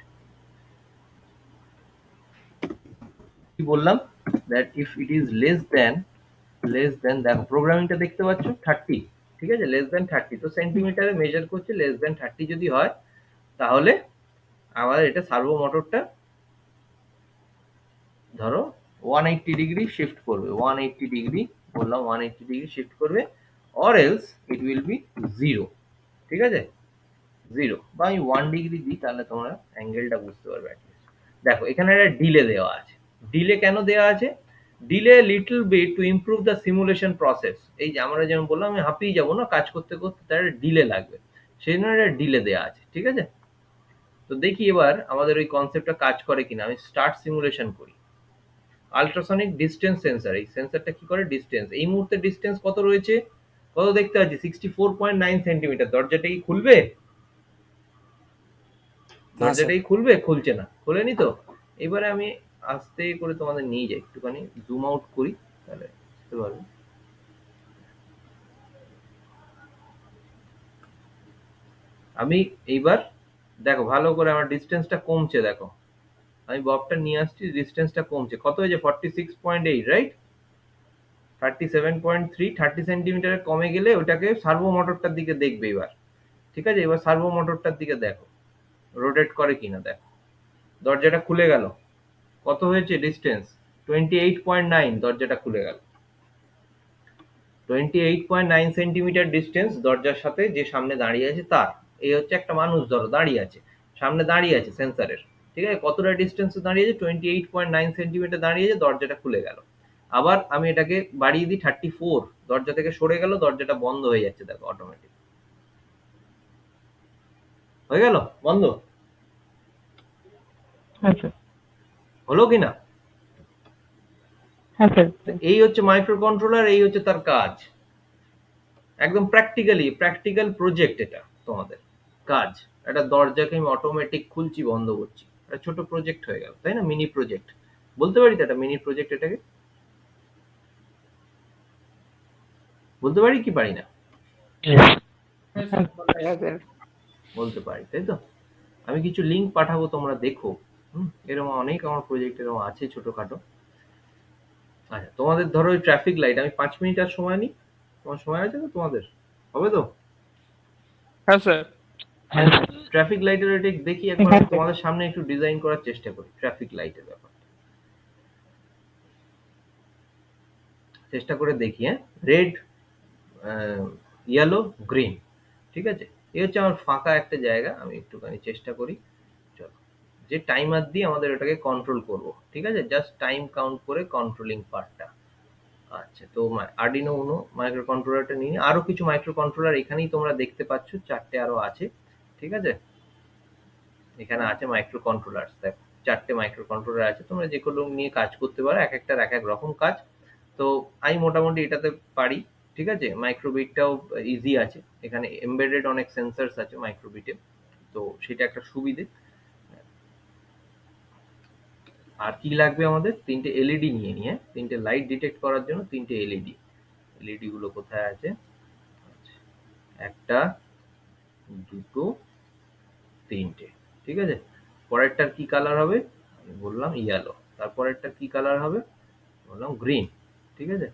কি বললাম, that if it is less than দেখো প্রোগ্রামিংটা দেখতে পাচ্ছ 30, ঠিক আছে? লেস দেন 30, তো সেন্টিমিটারে মেজার করছে, লেস দেন 30 যদি হয়, তাহলে আমাদের এটা সার্ভো মোটরটা ধরো 180 ডিগ্রি শিফট করবে, 180 ডিগ্রি বললাম, 180 ডিগ্রি শিফট করবে, or else it will be 0, ঠিক আছে? 0 বা আমি 1 ডিগ্রি দিই, তাহলে তোমরা অ্যাঙ্গেলটা বুঝতে পারবে at least। দেখো এখানে একটা ডিলে দেওয়া আছে। ডিলে কেন দেওয়া আছে? Delay little bit to improve the simulation process. এই যে আমরা যেমন বললাম, আমি হাঁপিয়ে যাবো না কাজ করতে করতে, তার একটা ডিলে লাগবে, সেই জন্য একটা ডিলে দেওয়া আছে, ঠিক আছে? তো দেখি এবার আমাদের ওই কনসেপ্টটা কাজ করে কিনা। আমি স্টার্ট সিমুলেশন করি। আল্ট্রাসনিক ডিস্টেন্স সেন্সর, এই সেন্সরটা কি করে? ডিস্টেন্স, এই মুহূর্তে ডিস্টেন্স কত রয়েছে? কত দেখতে পাচ্ছি? 64.9 সেন্টিমিটার। দরজাটা কি খুলবে? না স্যার। দরজাটাই খুলবে? খুলছে না, খোলেনি তো। এবারে আমি আস্তে করে তোমাদের নিয়ে যাই, একটুখানি জুম আউট করি, তাহলে বুঝতে পারবে। আমি এইবার দেখো ভালো করে আমার ডিস্টেন্সটা কমছে, দেখো আমি ববটা নিয়ে আসছি, ডিস্টেন্সটা কমছে, কত হয়েছে? 46.8, রাইট? 37.3, 30 সেন্টিমিটারে কমে গেলে ওটাকে সার্ভো মোটরটার দিকে দেখবে এবার, ঠিক আছে? এবার সার্ভো মোটরটার দিকে দেখো রোটেট করে কিনা, দেখো দরজাটা খুলে গেল, কত হয়েছে ডিস্টেন্স? 28.9, দরজাটা খুলে গেল। 28.9 সেন্টিমিটার ডিস্টেন্স দরজার সাথে, যে সামনে দাঁড়িয়ে আছে তার। এই হচ্ছে একটা মানুষ ধরো দাঁড়িয়ে আছে, সামনে দাঁড়িয়ে আছে সেন্সারের, ঠিক আছে? কতটা ডিস্টেন্সে দাঁড়িয়ে আছে? 28.9 সেন্টিমিটার দাঁড়িয়ে আছে, দরজাটা খুলে গেল। আবার আমি এটাকে বাড়িয়ে দিই 34, দরজা থেকে সরে গেল, দরজাটা বন্ধ হয়ে যাচ্ছে, দেখো অটোমেটিক হয়ে গেল বন্ধ। হ্যাঁ স্যার। হলো কিনা? হ্যাঁ স্যার। এই হচ্ছে মাইক্রো কন্ট্রোলার, এই হচ্ছে তার কাজ। একদম প্র্যাকটিক্যাল প্রজেক্ট এটা তোমাদের কাজ। একটা দরজাকে আমি অটোমেটিক খুলছি বন্ধ করছি, একটা ছোট প্রজেক্ট হয়ে গেল, তাই না? মিনি প্রজেক্ট বলতে পারি তো, একটা মিনি প্রজেক্ট এটাকে বলতে পারি কি পারি না? বলতে পারি, তাই তো? আমি কিছু লিঙ্ক পাঠাবো, তোমরা দেখো। এরকম অনেক আমার প্রজেক্ট এরকম আছে ছোটখাটো। আচ্ছা, তোমাদের ধরো ওই ট্রাফিক লাইট, আমি 5 মিনিট আর সময় নিই, তোমার সময় আছে তো? তোমাদের হবে তো? হ্যাঁ স্যার। ট্রাফিক লাইটের এটা দেখি একবার, আমি তোমাদের সামনে একটু ডিজাইন করার চেষ্টা করি ট্রাফিক লাইটের ব্যাপার, চেষ্টা করে দেখি। হ্যাঁ, রেড, ইয়েলো, গ্রিন, ঠিক আছে? এই হচ্ছে আমার ফাঁকা একটা জায়গা, আমি একটুখানি চেষ্টা করি। চলো, যে টাইমার দিয়ে আমাদের ওটাকে কন্ট্রোল করব, ঠিক আছে? জাস্ট টাইম কাউন্ট করে কন্ট্রোলিং পার্টটা। আচ্ছা, তো আরডিনো উনো মাইক্রো কন্ট্রোলারটা নিয়ে আরো কিছু মাইক্রো কন্ট্রোলার এখানেই তোমরা দেখতে পাচ্ছ, 4টে আরো আছে, ঠিক আছে? এখানে আছে মাইক্রো কন্ট্রোলার, দেখো 4টে মাইক্রো কন্ট্রোলার আছে, তোমরা যেগুলো নিয়ে কাজ করতে পারো, এক একটার এক এক রকম কাজ। তো আমি মোটামুটি এটাতে পারি, ঠিক আছে? মাইক্রোবিটটাও ইজি আছে, এখানে এমবেডেড অনেক সেন্সরস আছে মাইক্রোবিটে, তো সেটা একটা সুবিধে। আর কি লাগবে আমাদের? 3টে এলইডি নিয়ে নিয়ে, 3টে লাইট ডিটেক্ট করার জন্য 3টে এলইডি। এলইডি গুলো কোথায় আছে? একটা, দুটো, 3টে, ঠিক আছে? পরেরটার কি কালার হবে? আমি বললাম ইয়েলো। তারপরেরটা কি কালার হবে? বললাম গ্রিন, ঠিক আছে?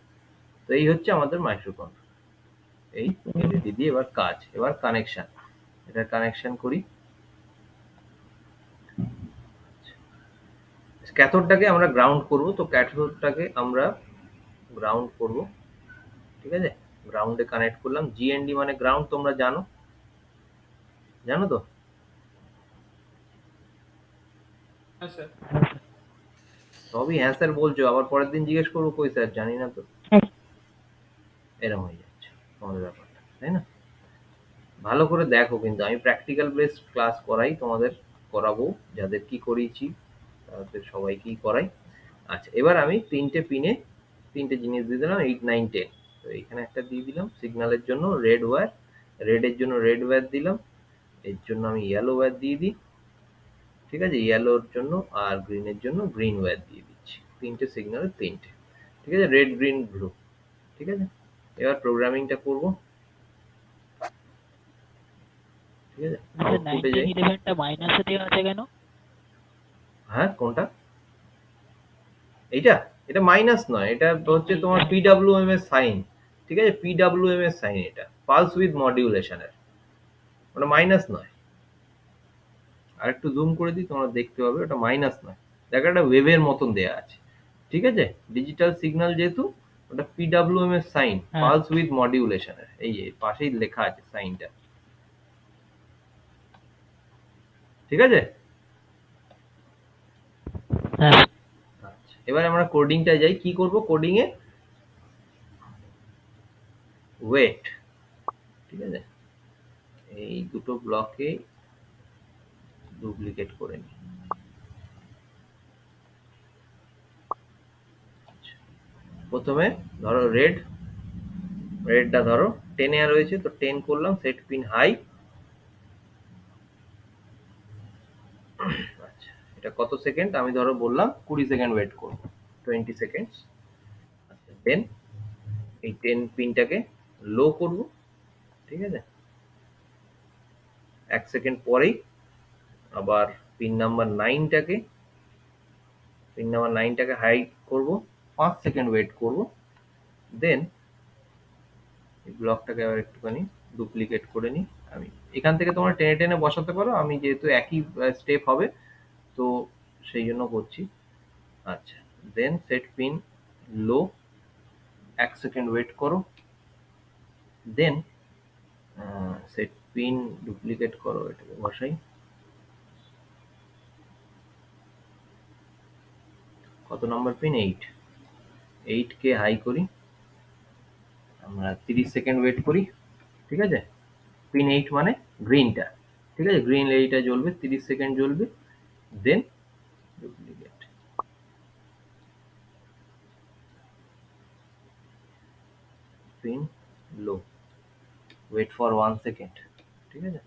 তো এই হচ্ছে আমাদের মাইক্রোকন্ট্রোলার। এই এলইডি দিয়ে এবার কাজ, এবার কানেকশন, এটা কানেকশন করি। ক্যাথোডটাকে আমরা গ্রাউন্ড করব, তো ক্যাথোডটাকে আমরা গ্রাউন্ড করব, ঠিক আছে? গ্রাউন্ডে কানেক্ট করলাম। জিএনডি মানে গ্রাউন্ড, তোমরা জানো, জানো তো? হ্যাঁ স্যার। সবই হ্যাঁ স্যার বলছো, আবার পরের দিন জিজ্ঞেস করবো কই স্যার জানি না তো, হ্যাঁ এরকম হয়ে যাচ্ছে তোমাদের ব্যাপারটা, তাই না? ভালো করে দেখো, কিন্তু আমি প্র্যাকটিক্যাল বেসড ক্লাস করাই, তোমাদের করাবো, যাদের কি করিয়েছি তাদের সবাইকেই করাই। আচ্ছা, এবার আমি তিনটে পিনে তিনটে জিনিস দিয়ে দিলাম, 8, 9, 10। তো এখানে একটা দিয়ে দিলাম সিগন্যালের জন্য রেড ওয়্যার, রেডের জন্য রেড ওয়্যার দিলাম, এর জন্য আমি ইয়েলো ওয়্যার দিয়ে দিই, ঠিক আছে? ইয়েলোর জন্য আর গ্রিনের জন্য গ্রিন ওয়্যার দিয়ে দিচ্ছি, তিনটে সিগন্যালের তিনটে, ঠিক আছে? রেড, গ্রিন, ব্লু, ঠিক আছে? এবার প্রোগ্রামিংটা করব, ঠিক আছে? আউটপুটে যাই। 1911টা মাইনাসে দেওয়া আছে কেন? হ্যাঁ, কোনটা? এইটা? এটা মাইনাস নয়, এটা হচ্ছে তোমার পিডব্লিউএম এর সাইন, ঠিক আছে? পিডব্লিউএম এর সাইন, এটা পালস উইথ মডিউলেশনের, ওটা মাইনাস নয়। আর একটু জুম করে দিই, তোমরা দেখতে পাবে ওটা মাইনাস নয়। দেখো একটা ওয়েভের মতন দেয়া আছে, ঠিক আছে? ডিজিটাল সিগন্যাল যেহেতু, ওটা পিডব্লিউএম এর সাইন, হ্যাঁ। পালস উইথ মডিউলেশনের, এই যে পাশেই লেখা আছে সাইনটা, ঠিক আছে? হ্যাঁ আচ্ছা, এবার আমরা কোডিংটা যাই। কি করব কোডিং এ? ওয়েট, ঠিক আছে? এই দুটো ব্লকে ডুপ্লিকেট করে নিই। প্রথমে ধরো রেডটা ধরো 10 এ রয়েছে, তো 10 করলাম, সেট পিন হাই। আচ্ছা, এটা কত সেকেন্ড? আমি ধরো বললাম 20 সেকেন্ড ওয়েট করব, 20 সেকেন্ডস। আচ্ছা, দেন এই 10 পিনটাকে লো করব, ঠিক আছে? 1 সেকেন্ড পরেই আবার পিন নাম্বার 9টাকে হাই করব, 5 সেকেন্ড ওয়েট করব। দেন এই ব্লকটাকে আবার একটুখানি ডুপ্লিকেট করে নিই। আমি এখান থেকে তোমরা টেনে টেনে বসাতে পারো, আমি যেহেতু একই স্টেপ হবে তো সেই জন্য করছি। আচ্ছা, দেন সেট পিন লো, 1 সেকেন্ড ওয়েট করো। দেন সেট পিন ডুপ্লিকেট করো, এটাকে বসাই। কত নম্বর পিন? 8 কে হাই করি, আমরা 30 সেকেন্ড ওয়েট করি, ঠিক আছে? পিন 8 মানে গ্রিনটা, ঠিক আছে? গ্রিন এইটা জ্বলবে, 30 সেকেন্ড জ্বলবে। Then duplicate, pin low, wait for 1 second, ঠিক আছে?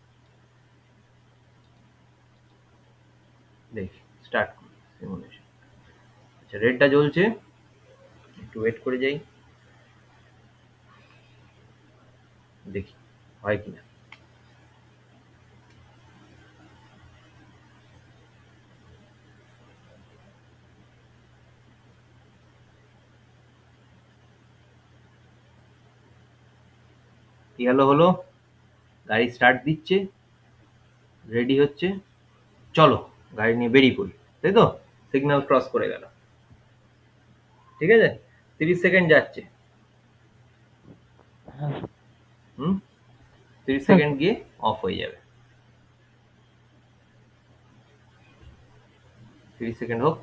দেখি স্টার্ট করি সিমুলেশন। আচ্ছা, রেডটা জ্বলছে, একটু ওয়েট করে যাই, দেখি হয় কিনা। ইয়েলো হলো, গাড়ি স্টার্ট দিচ্ছে, রেডি হচ্ছে, চলো গাড়ি নিয়ে বেরিয়ে পড়ি, তাই তো? সিগন্যাল ক্রস করে গেল, ঠিক আছে? 30 সেকেন্ড যাচ্ছে, হ্যাঁ 30 সেকেন্ড গিয়ে অফ হয়ে যাবে। 30 সেকেন্ড হোক,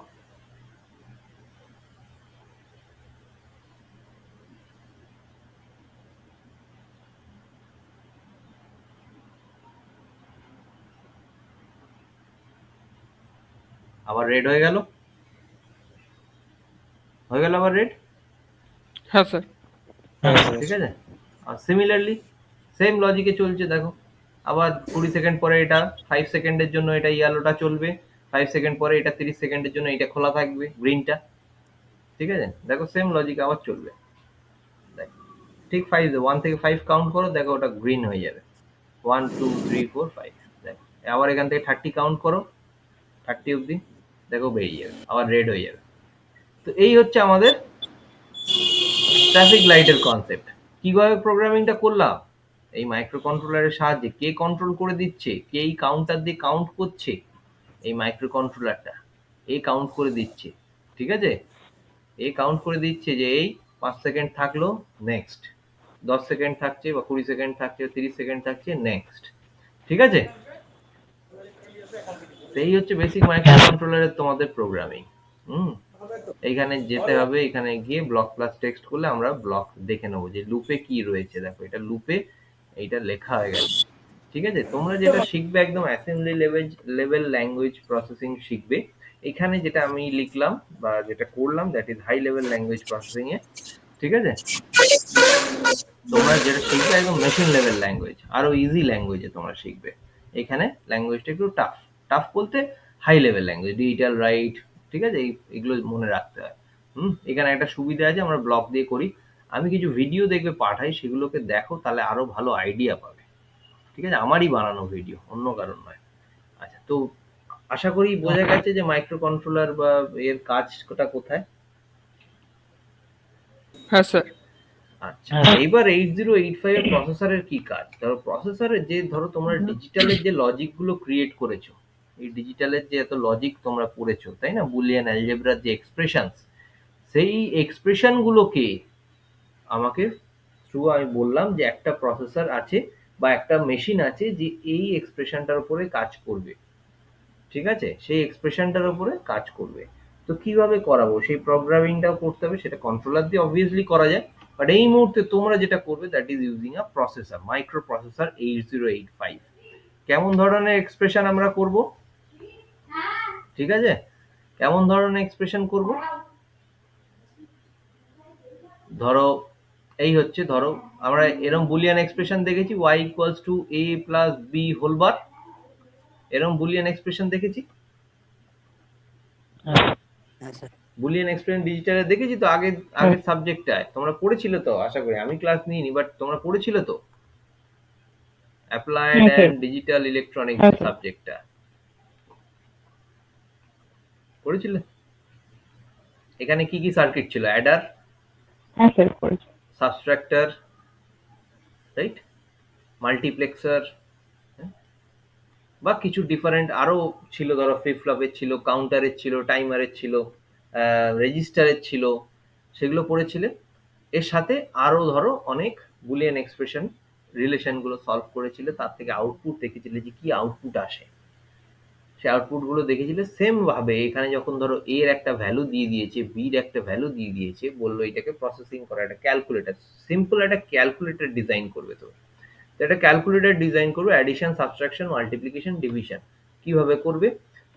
আবার রেড হয়ে গেল, আবার রেড, হ্যাঁ স্যার। ঠিক আছে? আর সিমিলারলি সেম লজিকে চলছে, দেখো আবার 20 সেকেন্ড পরে এটা 5 সেকেন্ডের জন্য এটা ইয়েলোটা চলবে, 5 সেকেন্ড পরে এটা 30 সেকেন্ডের জন্য এটা খোলা থাকবে গ্রিনটা, ঠিক আছে? দেখো সেম লজিক আবার চলবে, দেখো ঠিক 1 থেকে 5 কাউন্ট করো, দেখো ওটা গ্রিন হয়ে যাবে, 1 2 3 4 5। দেখো আবার এখান থেকে 30 কাউন্ট করো, 30 অবধি, দেখো বেরিয়ে যাবে, আবার রেড হয়ে যাবে। তো এই হচ্ছে আমাদের ট্রাফিক লাইটের কনসেপ্ট কিভাবে প্রোগ্রামিংটা করলাম এই মাইক্রো কন্ট্রোলারের সাহায্যে কে কন্ট্রোল করে দিচ্ছে কে এই কাউন্টার দিয়ে কাউন্ট করছে এই মাইক্রো কন্ট্রোলারটা এই কাউন্ট করে দিচ্ছে ঠিক আছে এই কাউন্ট করে দিচ্ছে যে এই 5 সেকেন্ড থাকলো নেক্সট 10 সেকেন্ড থাকছে বা 20 সেকেন্ড থাকছে 30 সেকেন্ড থাকছে নেক্সট ঠিক আছে এই হচ্ছে বেসিক মাইক্রো কন্ট্রোলারের তোমাদের প্রোগ্রামিং হুম এইখানে যেতে হবে এখানে গিয়ে ব্লক প্লাস টেক্সট করলে আমরা ব্লক দেখে নেবো যে লুপে কি রয়েছে দেখো এটা লুপে এইটা লেখা হয়ে গেছে ঠিক আছে তোমরা যেটা শিখবে একদম অ্যাসেম্বলি লেভেল ল্যাঙ্গুয়েজ প্রসেসিং শিখবে এখানে যেটা আমি লিখলাম বা যেটা করলাম that is high level language processing এ ঠিক আছে তোমরা যেটা শিখবে একদম মেশিন লেভেল ল্যাঙ্গুয়েজ আরো ইজি ল্যাঙ্গুয়েজে তোমরা শিখবে এখানে ল্যাঙ্গুয়েজটা একটু টাফ টাফ বলতে high level language digital right ঠিক আছে এগুলো মনে রাখতে হয় এখানে একটা সুবিধা আছে আমরা ব্লক দিয়ে করি আমি কিছু ভিডিও দেখবে পাঠাই সেগুলোকে দেখো তাহলে আরো ভালো আইডিয়া পাবে ঠিক আছে আমারই বানানো ভিডিও অন্য কারণ নয় আচ্ছা তো আশা করি বোঝা গেছে যে মাইক্রো কন্ট্রোলার বা এর কাজটা কোথায় হ্যাঁ স্যার আচ্ছা এইবার 8085 এর প্রসেসরের কি কাজ ধরো প্রসেসরের যে ধরো তোমরা ডিজিটালের যে লজিক গুলো ক্রিয়েট করেছো এই ডিজিটালের যে এত লজিক তোমরা পড়েছো তাই না বুলিয়ান অ্যালজেব্রার যে এক্সপ্রেশনস সেই এক্সপ্রেশন গুলোকে আমাকে থ্রু আমি বললাম যে একটা প্রসেসর আছে বা একটা মেশিন আছে যে এই এক্সপ্রেশনটার উপরে কাজ করবে ঠিক আছে সেই এক্সপ্রেশনটার উপরে কাজ করবে তো কিভাবে করাবো সেই প্রোগ্রামিংটাও করতে হবে সেটা কন্ট্রোলার দিয়ে অবভিয়াসলি করা যায় বাট এই মুহূর্তে তোমরা যেটা করবে that is using a processor micro processor 8085 কেমন ধরনের এক্সপ্রেশন আমরা করব ঠিক আছে কেমন ধরনের এক্সপ্রেশন করব ধরো এই হচ্ছে ধরো আমরা এরকম বুলিয়ান এক্সপ্রেশন দেখেছি y equals to a plus b whole bar এরকম বুলিয়ান এক্সপ্রেশন দেখেছি হ্যাঁ স্যার বুলিয়ান এক্সপ্রেশন ডিজিটালে দেখেছি তো আগের সাবজেক্টটায় তোমরা পড়েছিলে তো আশা করি আমি ক্লাস নিইনি বাট তোমরা পড়েছিলে তো অ্যাপ্লাইড হ্যাঁ, স্যার। অ্যান্ড ডিজিটাল ইলেকট্রনিক্স হ্যাঁ, যে স্যার। সাবজেক্টটা পড়েছিলে এখানে কি কি সার্কিট ছিল অ্যাডার হ্যাঁ স্যার করেছি সাবস্ট্রাক্টর রাইট মাল্টিপ্লেক্সার বা কিছু ডিফারেন্ট আরো ছিল ধরো ফ্লিপ ফ্লপের ছিল কাউন্টারের ছিল টাইমারের ছিল রেজিস্টারের ছিল সেগুলো পড়েছিলে এর সাথে আরো ধরো অনেক বুলিয়ান এক্সপ্রেশন রিলেশন গুলো সলভ করেছিলে তার থেকে আউটপুট দেখেছিলে যে কি আউটপুট আসে সেই আউটপুট গুলো দেখেছিলে সেম ভাবে এখানে যখন ধরো এ এর একটা ভ্যালু দিয়ে দিয়েছে বি এর একটা ভ্যালু দিয়ে দিয়েছে বললো এটাকে প্রসেসিং করা একটা ক্যালকুলেটর সিম্পল একটা ক্যালকুলেটর ডিজাইন করবে তো তো একটা ক্যালকুলেটর ডিজাইন করবে অ্যাডিশন সাবট্রাকশন মাল্টিপ্লিকেশন ডিভিশন কিভাবে করবে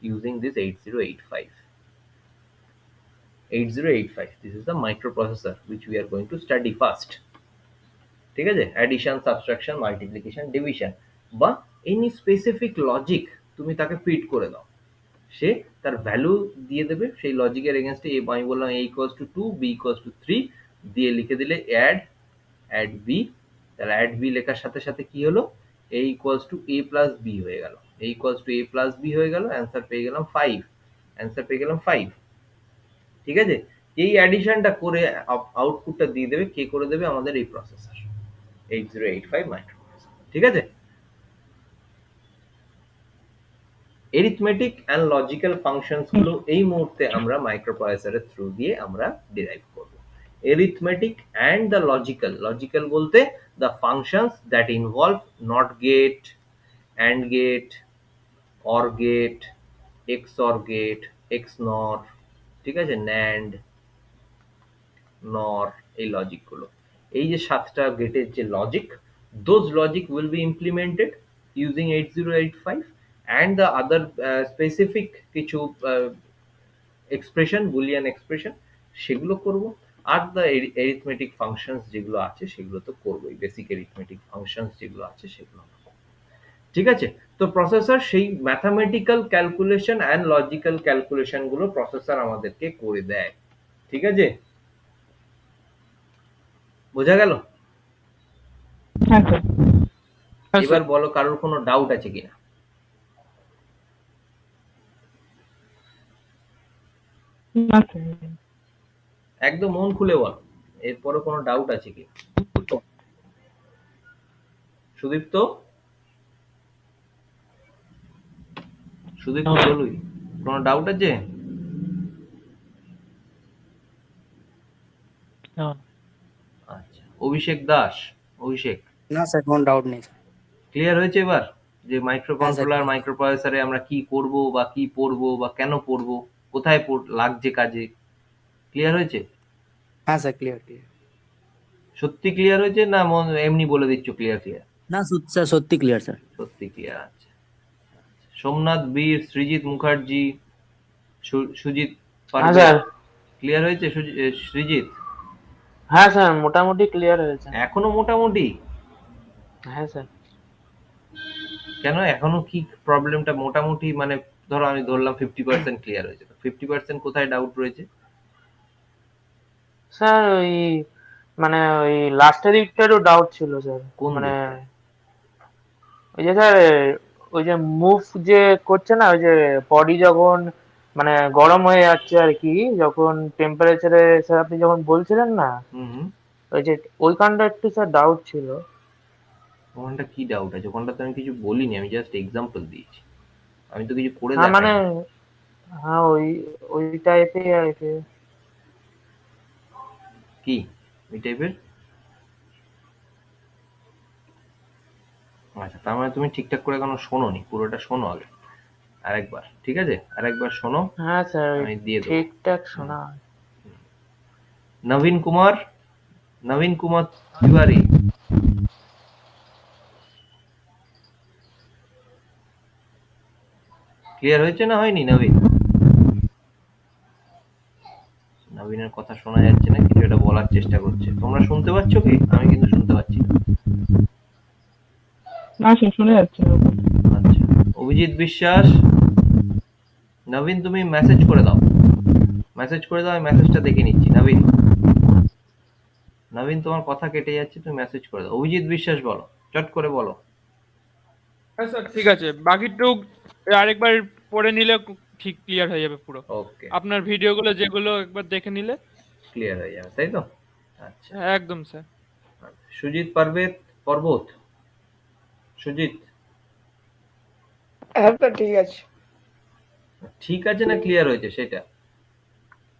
using this 8085 8085 this is the microprocessor which we are going to study first ঠিক আছে অ্যাডিশন সাবট্রাকশন মাল্টিপ্লিকেশন ডিভিশন বা এনি স্পেসিফিক লজিক তুমি তাকে ফিড করে দাও সে তার ভ্যালু দিয়ে দেবে সেই লজিকের এগেনস্টে আমি বললাম a equals to 2 b equals to 3 দিয়ে লিখে দিলে অ্যাড b তাহলে অ্যাড b লেখার সাথে সাথে কি হলো a equals to a plus b হয়ে গেল a equals to a plus b হয়ে গেল অ্যান্সার পেয়ে গেলাম 5 ঠিক আছে এই অ্যাডিশনটা করে আউটপুটটা দিয়ে দেবে কে করে দেবে আমাদের এই প্রসেসর 8085 মাইক্রোপ্রসেসর ঠিক আছে এরিথমেটিক অ্যান্ড লজিক্যাল ফাংশনস গুলো এই মুহূর্তে আমরা মাইক্রোপ্রসেসরের থ্রু দিয়ে আমরা ডিরাইভ করব arithmetic and the logical বলতে the functions that involve not gate and gate or gate XOR gate XNOR ঠিক আছে NAND NOR এই লজিক গুলো এই যে সাতটা গেটের যে logic those logic will be implemented using 8085 and the other specific কিছু এক্সপ্রেশন বুলিয়ান এক্সপ্রেশন সেগুলো করব আর দ্য এরিথমেটিক ফাংশনস যেগুলো আছে সেগুলো তো করবোই বেসিক এরিথমেটিক ফাংশনস যেগুলো আছে সেগুলো ঠিক আছে তো প্রসেসর সেই mathematical calculation and logical calculation গুলো প্রসেসর আমাদেরকে করে দেয় ঠিক আছে বোঝা গেল হ্যাঁ স্যার হ্যাঁ এবার স্যার বলো কারোর কোনো ডাউট আছে কিনা না স্যার একদম মন খুলে বলো এরপরে কোনো ডাউট আছে কি? সুদীপ্ত সুদীপ্ত বলুই, কোনো ডাউট আছে? No, আচ্ছা, অভিষেক দাস, অভিষেক না স্যার কোনো ডাউট নেই স্যার। ক্লিয়ার হয়েছে এবার যে মাইক্রো হ্যাঁ স্যার কন্ট্রোলার মাইক্রো প্রসেসরে আমরা কি করব বা কি পড়বো বা কেন পড়বো, কোথায় লাগছে কাজে? ক্লিয়ার হয়েছে? হ্যাঁ স্যার ক্লিয়ার ক্লিয়ার। সত্যি ক্লিয়ার হয়েছে না এমনি বলে দিচ্ছ ক্লিয়ার ক্লিয়ার? না স্যার সত্যি ক্লিয়ার স্যার। সত্যি ক্লিয়ার আছে। সোমনাথ বীর, সৃজিত মুখার্জি, সুজিত হ্যাঁ পারভেজ স্যার। ক্লিয়ার হয়েছে? সৃজিত হ্যাঁ স্যার, মোটামুটি ক্লিয়ার হয়েছে। এখনো মোটামুটি? হ্যাঁ স্যার। কেন এখনো কি প্রবলেমটা মোটামুটি? মানে ধরো আমি ধরলাম 50% ক্লিয়ার হয়েছে, 50% কোথায় ডাউট রয়েছে? স্যার ওই মানে ওই লাস্টের দিকটা একটু ডাউট ছিল স্যার। কোন মানে দিকটায়? ওই যে স্যার, ওই যে মুভ যে করছে না, ওই যে বডি যখন মানে গরম হয়ে যাচ্ছে আর কি, যখন টেম্পারেচারে স্যার আপনি যখন বলছিলেন না, হুম, ওই যে ওইখানটা একটু স্যার ডাউট ছিল। ওখানটা কি ডাউট আছে? ওখানটা তো আমি কিছু বলিনি, আমি জাস্ট এক্সাম্পল দিয়েছি, আমি তো কিছু করে হ্যাঁ মানে, দেখাইনি। হ্যাঁ ওই ওই টাইপের আর কি। কি এই টাইপের? আচ্ছা, তার মানে তুমি ঠিকঠাক করে এখনো শোনোনি, পুরোটা শোনো আগে আরেকবার, ঠিক আছে? আরেকবার শোনো, হ্যাঁ স্যার, ওই আমি দিয়ে দেবো। ঠিকঠাক শোনা। নবীন কুমার, নবীন কুমার তিওয়ারি ক্লিয়ার হয়েছে না হয়নি? নবীন, নবীনের কথা শোনা যাচ্ছে না, কিছু একটা বলার চেষ্টা করছে। তোমরা শুনতে পাচ্ছ কি? আমি কিন্তু শুনতে পাচ্ছি না। না স্যার, শুনে যাচ্ছে না। আচ্ছা, অভিজিৎ বিশ্বাস, নবীন তুমি মেসেজ করে দাও, মেসেজ করে দাও, আমি মেসেজটা দেখে নিচ্ছি। নবীন, নবীন তোমার কথা কেটে যাচ্ছে, তুমি মেসেজ করে দাও। অভিজিৎ বিশ্বাস বলো, চট করে বলো। হ্যাঁ স্যার ঠিক আছে, বাকিটুক আরেকবার পড়ে নিলে ঠিক ক্লিয়ার হয়ে যাবে পুরো। ওকে, আপনার ভিডিওগুলো যেগুলো একবার দেখে নিলে ক্লিয়ার হয়ে যাবে, তাই তো? আচ্ছা, হ্যাঁ, একদম স্যার। সুজিত পর্বত, সুজিত হ্যাঁ স্যার, ঠিক আছে, ঠিক আছে না ক্লিয়ার হয়েছে সেটা?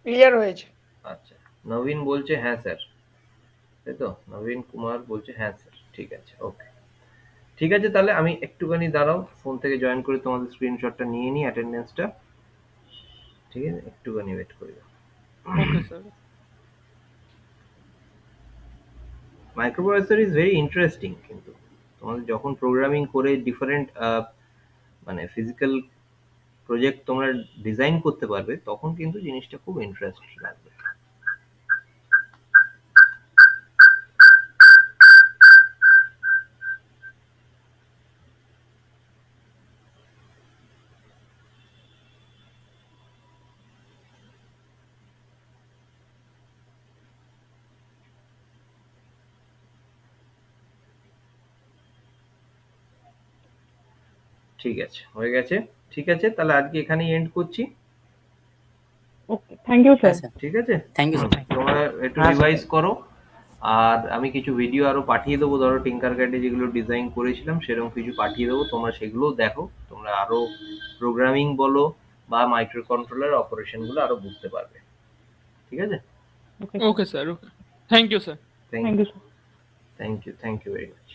ক্লিয়ার হয়েছে। আচ্ছা, নবীন বলছে হ্যাঁ স্যার, তাই তো? নবীন কুমার বলছে হ্যাঁ স্যার, ঠিক আছে, ওকে। ঠিক আছে, তাহলে আমি একটুখানি দাঁড়াও, ফোন থেকে জয়েন করে তোমাদের স্ক্রিনশটটা নিয়ে নিই, অ্যাটেন্ডেন্সটা। ঠিক আছে, একটুখানি ওয়েট করে দাও। Okay sir. Microprocessor is very interesting, কিন্তু তোমাদের যখন প্রোগ্রামিং করে ডিফারেন্ট মানে ফিজিক্যাল প্রজেক্ট তোমরা ডিজাইন করতে পারবে, তখন কিন্তু জিনিসটা খুব ইন্টারেস্ট লাগবে। ঠিক আছে, হয়ে গেছে। ঠিক আছে, তাহলে আজকে এখানেই এন্ড করছি। ওকে, থ্যাংক ইউ স্যার। হ্যাঁ স্যার ঠিক আছে, থ্যাংক ইউ স্যার। তোমরা একটু হ্যাঁ, রিভাইজ করো। আর আমি কিছু ভিডিও আরো পাঠিয়ে দেবো, ধরো টিঙ্কার ক্যাডে যেগুলো ডিজাইন করেছিলাম সেরকম কিছু পাঠিয়ে দেবো, তোমরা সেগুলোও দেখো। তোমরা আরো প্রোগ্রামিং বলো বা মাইক্রো কন্ট্রোলার অপারেশন গুলো আরো বুঝতে পারবে। ঠিক আছে, okay, okay sir, okay. Thank you sir. Thank thank you, you sir. Thank you very much.